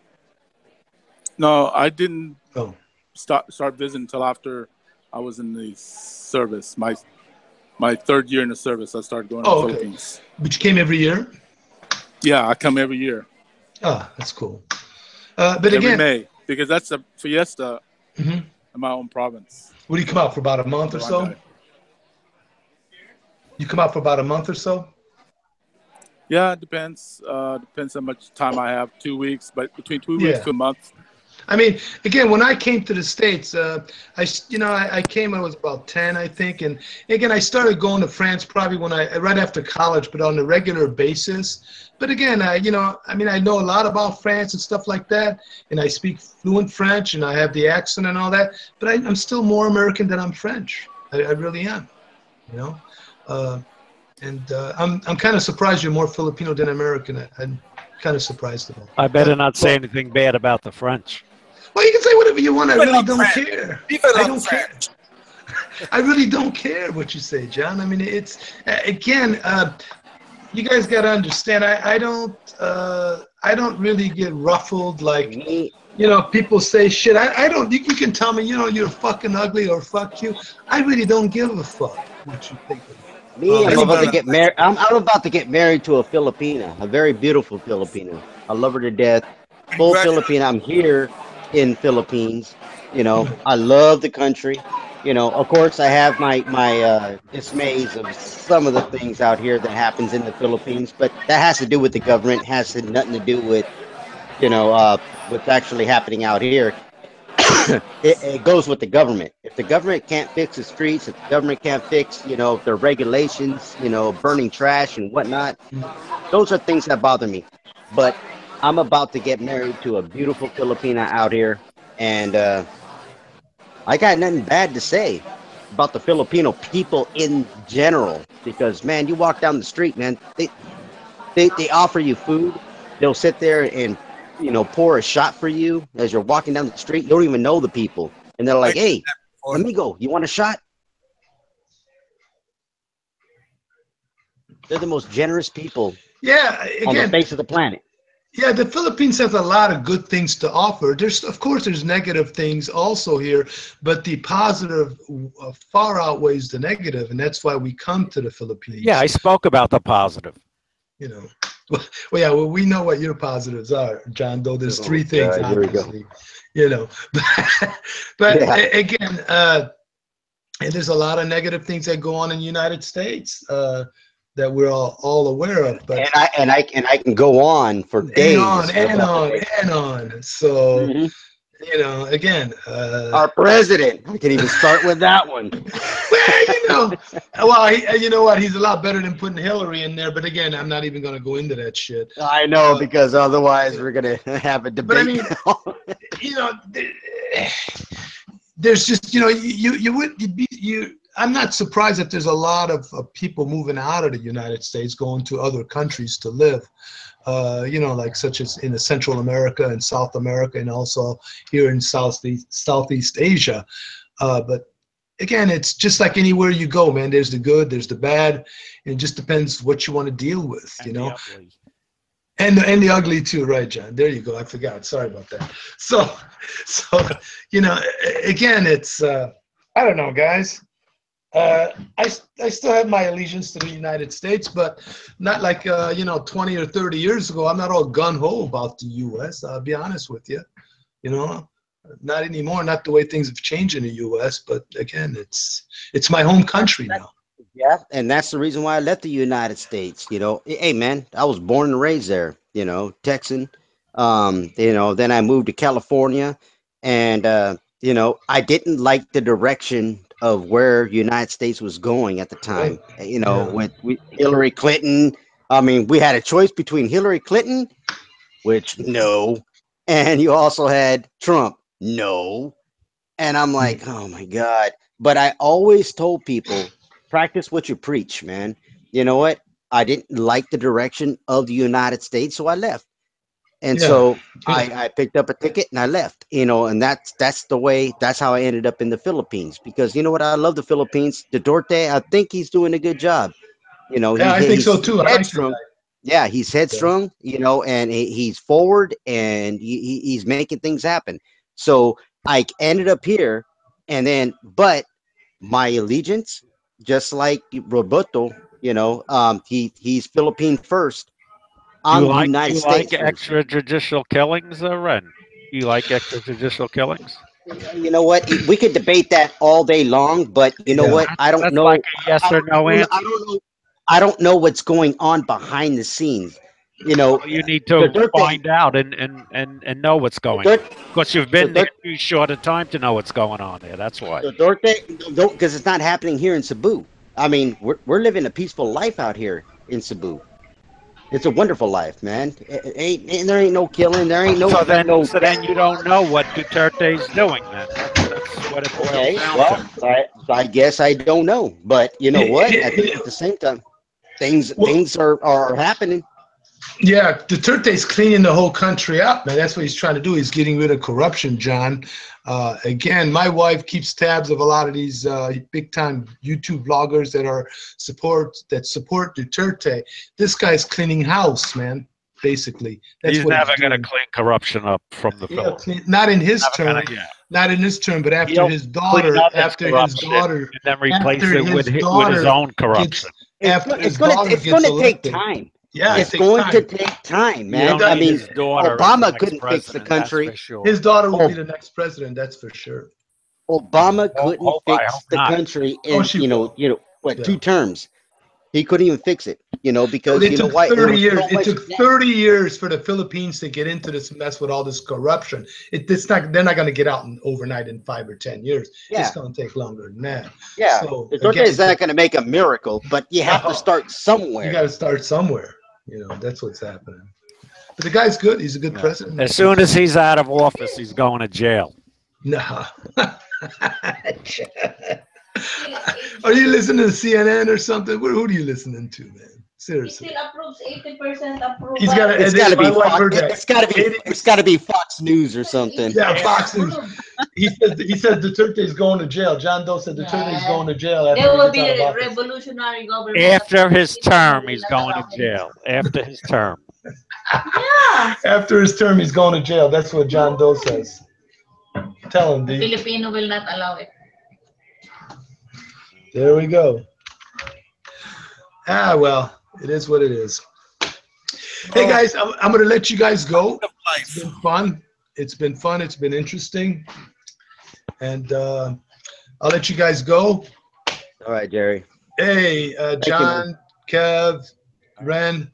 Speaker 9: No, I didn't
Speaker 7: Oh,
Speaker 9: start visiting until after I was in the service. My third year in the service, I started going to the
Speaker 7: okay.
Speaker 9: Philippines.
Speaker 7: But you came every year?
Speaker 9: Yeah, I come every year.
Speaker 7: Ah, that's cool. But
Speaker 9: Every
Speaker 7: again,
Speaker 9: May, because that's a fiesta
Speaker 7: mhm.
Speaker 9: in my own province.
Speaker 7: What do you come out for, about a month or so?
Speaker 9: Barangay.
Speaker 7: You come out for about a month or so?
Speaker 9: Yeah, it depends. Depends how much time I have. 2 weeks, but between 2 weeks
Speaker 7: Yeah.
Speaker 9: to a month.
Speaker 7: I mean, again, when I came to the States, I came, I was about 10, I think. And again, I started going to France probably right after college, but on a regular basis. But again, I know a lot about France and stuff like that. And I speak fluent French and I have the accent and all that. But I'm still more American than I'm French. I really am, you know. I'm kind of surprised you're more Filipino than American. I'm kind of surprised about that.
Speaker 8: I better not say anything bad about the French.
Speaker 7: Well, you can say whatever you want. I
Speaker 3: Vive
Speaker 7: really
Speaker 3: la
Speaker 7: don't
Speaker 3: France.
Speaker 7: care.
Speaker 3: Vive
Speaker 7: I
Speaker 3: la
Speaker 7: don't care.
Speaker 3: France.
Speaker 7: I really don't care what you say, John. I mean, it's again, you guys got to understand. I don't really get ruffled like
Speaker 6: Me,
Speaker 7: people say shit. I don't. You can tell me, you're fucking ugly or fuck you. I really don't give a fuck what you think of me.
Speaker 6: me, I'm
Speaker 3: Vive
Speaker 6: about to
Speaker 3: la
Speaker 6: get married. I'm about to get married to a Filipina, a very beautiful Filipina. I love her to death. Full
Speaker 3: Congratulations.
Speaker 6: Filipina. I'm here in Philippines. I love the country. Of course, I have my dismays of some of the things out here that happens in the Philippines, but that has to do with the government. Has nothing to do with what's actually happening out here. It goes with the government. If the government can't fix the streets, if the government can't fix, their regulations, burning trash and whatnot, those are things that bother me. But I'm about to get married to a beautiful Filipina out here, and I got nothing bad to say about the Filipino people in general. Because man, you walk down the street, man, they offer you food. They'll sit there and pour a shot for you as you're walking down the street. You don't even know the people, and they're
Speaker 3: I
Speaker 6: like,
Speaker 3: did
Speaker 6: "Hey,
Speaker 3: that before.
Speaker 6: amigo, you want a shot?" They're the most generous people
Speaker 7: Yeah,
Speaker 6: on the
Speaker 7: again,
Speaker 6: face of the planet.
Speaker 7: yeah, the Philippines has a lot of good things to offer. Of course, there's negative things also here, but the positive far outweighs the negative, and that's why we come to the Philippines.
Speaker 8: Yeah, I spoke about the positive.
Speaker 7: You know, well, we know what your positives are, John. Though there's three things,
Speaker 6: Here we go.
Speaker 7: obviously. But
Speaker 6: Yeah.
Speaker 7: again, and there's a lot of negative things that go on in the United States that we're all aware of. But
Speaker 6: And I can go on for days.
Speaker 7: and on. So
Speaker 6: Mhm.
Speaker 7: again,
Speaker 6: Our president. I can even start with that one.
Speaker 7: you know what? He's a lot better than putting Hillary in there. But again, I'm not even going to go into that shit.
Speaker 6: I know, because otherwise we're gonna have a debate.
Speaker 7: But I mean, there's just I'm not surprised that there's a lot of people moving out of the United States going to other countries to live. Like such as in Central America and South America, and also here in Southeast Asia. But again, it's just like anywhere you go, man. There's the good, there's the bad. It just depends what you want to deal with, And the ugly too, right, John? There you go. I forgot. Sorry about that. So again, it's I don't know, guys. I still have my allegiance to the United States, but not like 20 or 30 years ago. I'm not all gun ho about the U.S. I'll be honest with you. Not anymore. Not the way things have changed in the U.S. But again, it's my home country now.
Speaker 6: Yeah, and that's the reason why I left the United States. Hey, man, I was born and raised there. Texan, You know, then I moved to California, and I didn't like the direction of where United States was going at the time. You know, with Hillary Clinton. I mean, we had a choice between Hillary Clinton, which no, and you also had Trump, no. And I'm like, oh my God. But I always told people, practice what you preach, man. You know what? I didn't like the direction of the United States, so I left. And so I picked up a ticket and I left, you know, and that's the way, that's how I ended up in the Philippines. Because you know what? I love the Philippines. Duterte, I think he's doing a good job. You know,
Speaker 7: Yeah, I think so
Speaker 6: he's
Speaker 7: too. I like
Speaker 6: headstrong. Yeah, he's headstrong, you know, and he's forward, and he's making things happen. So I ended up here, and then, but my allegiance, just like Roberto, you know, he's Philippine first. I'm United
Speaker 8: You like
Speaker 6: States first.
Speaker 8: extrajudicial killings, Ren? You like extrajudicial killings?
Speaker 6: You know what? We could debate that all day long, but you know what? I don't
Speaker 8: That's
Speaker 6: know.
Speaker 8: like a yes or no answer.
Speaker 6: I don't know. I don't know what's going on behind the scenes. You know,
Speaker 8: Well, you need to find out and know what's going on. Because you've been there too short a time to know what's going on there. That's why.
Speaker 6: Because it's not happening here in Cebu. I mean, we're living a peaceful life out here in Cebu. It's a wonderful life, man. There ain't no killing. There ain't no.
Speaker 8: So then you don't know what Duterte's doing. Then that's what it boils down to.
Speaker 6: I guess I don't know, but you know what? I think at the same time, things are happening.
Speaker 7: Yeah, Duterte's cleaning the whole country up, man. That's what he's trying to do. He's getting rid of corruption, John. Again, my wife keeps tabs of a lot of these big-time YouTube vloggers that support Duterte. This guy's cleaning house, man. Basically, that's
Speaker 8: he's
Speaker 7: what
Speaker 8: never going to clean corruption up from the Philippines.
Speaker 7: Not in his term. Not in his term, but after his daughter,
Speaker 8: and then replace it with his own corruption.
Speaker 6: It's going to take time.
Speaker 7: Yeah,
Speaker 6: it's going to take time, man. I mean, Obama couldn't fix the country.
Speaker 8: Sure.
Speaker 7: His daughter will be the next president. That's for sure.
Speaker 6: Obama couldn't fix the country in 2 terms. He couldn't even fix it, because
Speaker 7: it took 30 years. It took 30 years for the Philippines to get into this mess with all this corruption. They're not going to get out overnight in 5 or 10 years. Yeah. It's going to take longer than that.
Speaker 6: Yeah, so is not going to make a miracle, but you have to start somewhere.
Speaker 7: You got to start somewhere. That's what's happening. But the guy's good. He's a good president.
Speaker 8: As soon as he's out of office, he's going to jail.
Speaker 7: No. Are you listening to CNN or something? Who are you listening to, man? Seriously.
Speaker 10: He still approves 80% approval.
Speaker 6: It's got to be Fox News or something.
Speaker 7: Yeah, Fox News. He said Duterte is going to jail. John Doe said Duterte is going to jail.
Speaker 10: There will be a revolutionary government.
Speaker 8: After his term, he's going to jail. After his term.
Speaker 10: Yeah.
Speaker 7: After his term, he's going to jail. That's what John Doe says. Tell him, D.
Speaker 10: Filipino will not allow it.
Speaker 7: There we go. Well, it is what it is. Hey guys, I'm going to let you guys go. It's been fun. It's been fun. It's been interesting. And I'll let you guys go.
Speaker 6: All right, Jerry.
Speaker 7: Hey, John, Kev, Ren,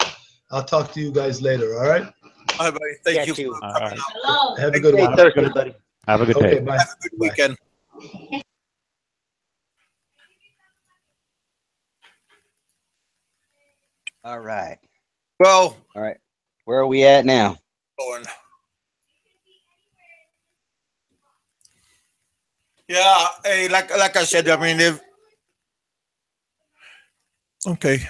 Speaker 7: I'll talk to you guys later, all right?
Speaker 3: Bye, buddy. Thank you.
Speaker 8: All right.
Speaker 10: Hello.
Speaker 7: Have a good one.
Speaker 6: Everybody.
Speaker 8: Have a good day.
Speaker 7: Bye.
Speaker 3: Have a good weekend.
Speaker 6: All right.
Speaker 3: Well.
Speaker 6: All right. Where are we at now?
Speaker 3: Going. Yeah. Hey, like I said, I mean, okay.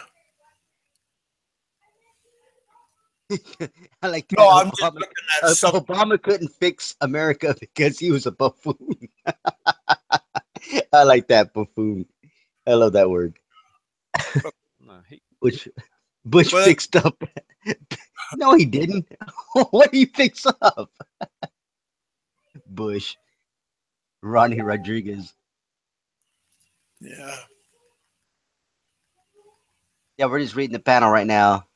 Speaker 6: I like
Speaker 3: no, I'm just looking at something.
Speaker 6: Obama couldn't fix America because he was a buffoon. I like that, buffoon. I love that word. Bush fixed up. No, he didn't. What did he fix up? Bush. Ronnie Rodriguez.
Speaker 3: Yeah.
Speaker 6: Yeah, we're just reading the panel right now.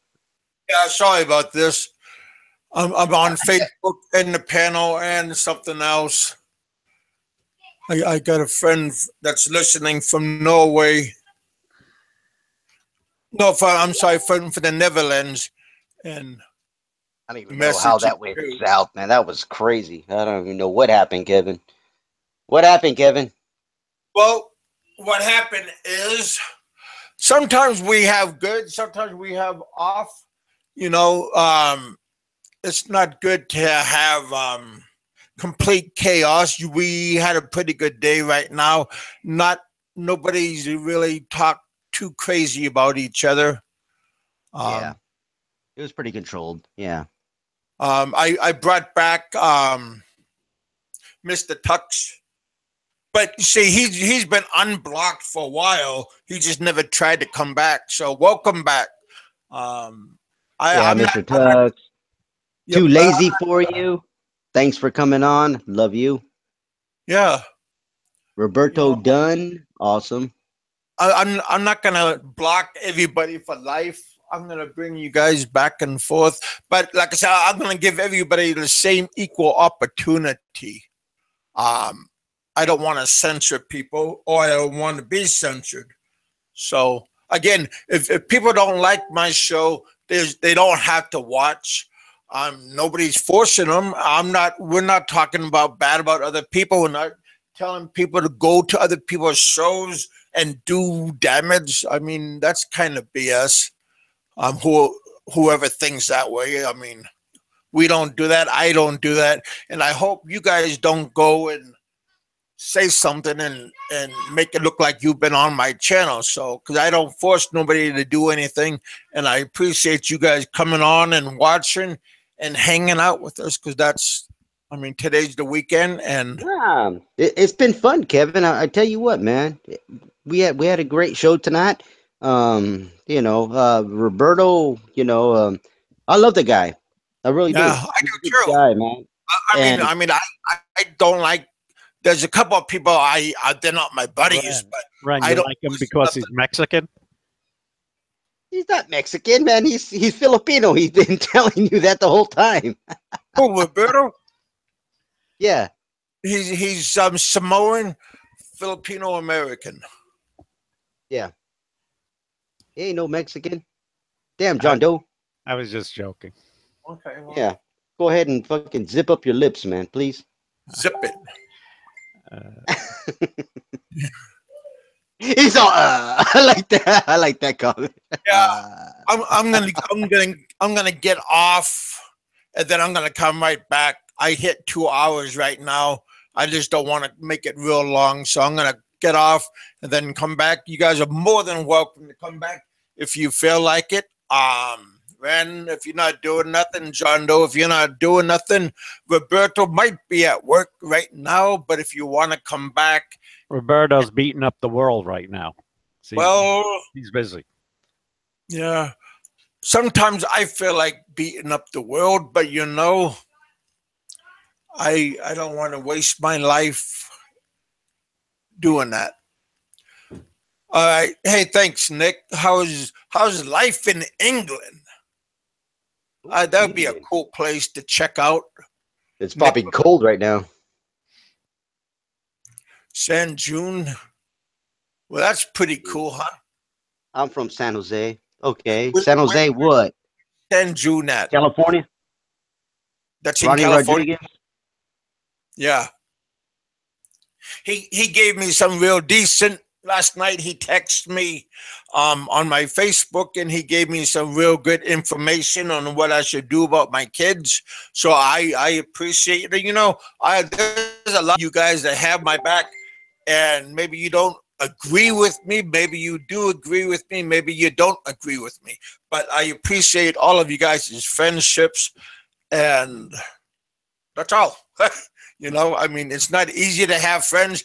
Speaker 3: Yeah, sorry about this. I'm on Facebook in the panel and something else. I got a friend that's listening from Norway. No, I'm sorry, from the Netherlands, and
Speaker 6: I don't even know how that went south, man. That was crazy. I don't even know what happened, Kevin. What happened, Kevin?
Speaker 3: Well, what happened is sometimes we have good, sometimes we have off. You know, it's not good to have complete chaos. We had a pretty good day right now. Nobody's really talked too crazy about each other.
Speaker 6: Yeah, it was pretty controlled. Yeah.
Speaker 3: I brought back Mr. Tux, but you see, he's been unblocked for a while. He just never tried to come back. So welcome back. I'm
Speaker 6: Mr. Tux. Too lazy for you. Thanks for coming on. Love you.
Speaker 3: Yeah.
Speaker 6: Roberto Dunn. Awesome.
Speaker 3: I'm not gonna block everybody for life. I'm gonna bring you guys back and forth. But like I said, I'm gonna give everybody the same equal opportunity. I don't want to censor people, or I don't want to be censored. So again, if people don't like my show, they don't have to watch. Nobody's forcing them. We're not talking about bad about other people. We're not telling people to go to other people's shows and do damage. I mean, that's kind of BS. Whoever thinks that way. I mean, we don't do that. I don't do that. And I hope you guys don't go and say something and make it look like you've been on my channel. So, because I don't force nobody to do anything. And I appreciate you guys coming on and watching and hanging out with us, because today's the weekend, and
Speaker 6: it's been fun, Kevin. I tell you what, man, we had a great show tonight. Roberto, I love the guy. I really do.
Speaker 3: I do too.
Speaker 6: Guy, man.
Speaker 3: I don't like. There's a couple of people they're not my buddies, but
Speaker 8: Ren,
Speaker 3: I don't
Speaker 8: like him because he's Mexican.
Speaker 6: He's not Mexican, man. He's Filipino. He's been telling you that the whole time.
Speaker 3: Oh, Roberto?
Speaker 6: Yeah.
Speaker 3: He's Samoan, Filipino American.
Speaker 6: Yeah. He ain't no Mexican. Damn, John Doe.
Speaker 8: I was just joking.
Speaker 3: Okay. Well,
Speaker 6: yeah. Go ahead and fucking zip up your lips, man, please.
Speaker 3: Zip it.
Speaker 6: He's all I like that. I like that comment.
Speaker 3: Yeah. I'm gonna get off, and then I'm gonna come right back. I hit 2 hours right now. I just don't want to make it real long, so I'm gonna get off and then come back. You guys are more than welcome to come back if you feel like it. Ren, if you're not doing nothing, John Doe, if you're not doing nothing, Roberto might be at work right now, but if you want to come back,
Speaker 8: Roberto's beating up the world right now. See,
Speaker 3: well,
Speaker 8: he's busy.
Speaker 3: Yeah. Sometimes I feel like beating up the world, but I don't want to waste my life doing that. All right. Hey, thanks, Nick. How's life in England? That would be a cool place to check out.
Speaker 6: It's probably cold right now.
Speaker 3: San June. Well, that's pretty cool, huh?
Speaker 6: I'm from San Jose. Okay. San Jose, what?
Speaker 3: San June at?
Speaker 6: California?
Speaker 3: That's in
Speaker 6: Ronnie
Speaker 3: California.
Speaker 6: Rodriguez?
Speaker 3: Yeah. He gave me some real decent. Last night he texted me on my Facebook, and he gave me some real good information on what I should do about my kids. So I appreciate it. There's a lot of you guys that have my back, and maybe you don't agree with me. Maybe you do agree with me. Maybe you don't agree with me. But I appreciate all of you guys' friendships, and that's all. It's not easy to have friends.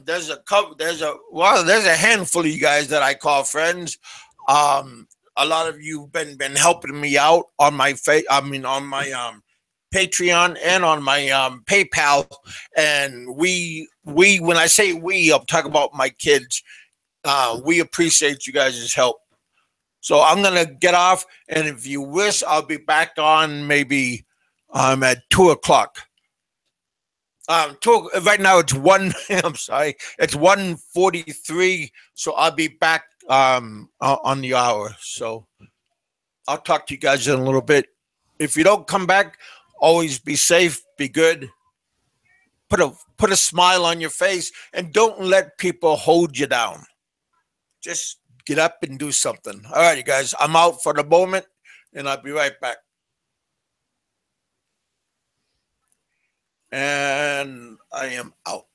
Speaker 3: There's a handful of you guys that I call friends. A lot of you have been helping me out on my on my Patreon and on my PayPal. And when I say we, I'm talking about my kids. We appreciate you guys' help. So I'm gonna get off, and if you wish, I'll be back on maybe at 2 o'clock. Right now it's one. I'm sorry, it's 1:43. So I'll be back on the hour. So I'll talk to you guys in a little bit. if you don't come back, always be safe, be good. Put a smile on your face, and don't let people hold you down. Just get up and do something. All right, you guys, I'm out for the moment, and I'll be right back. And I am out.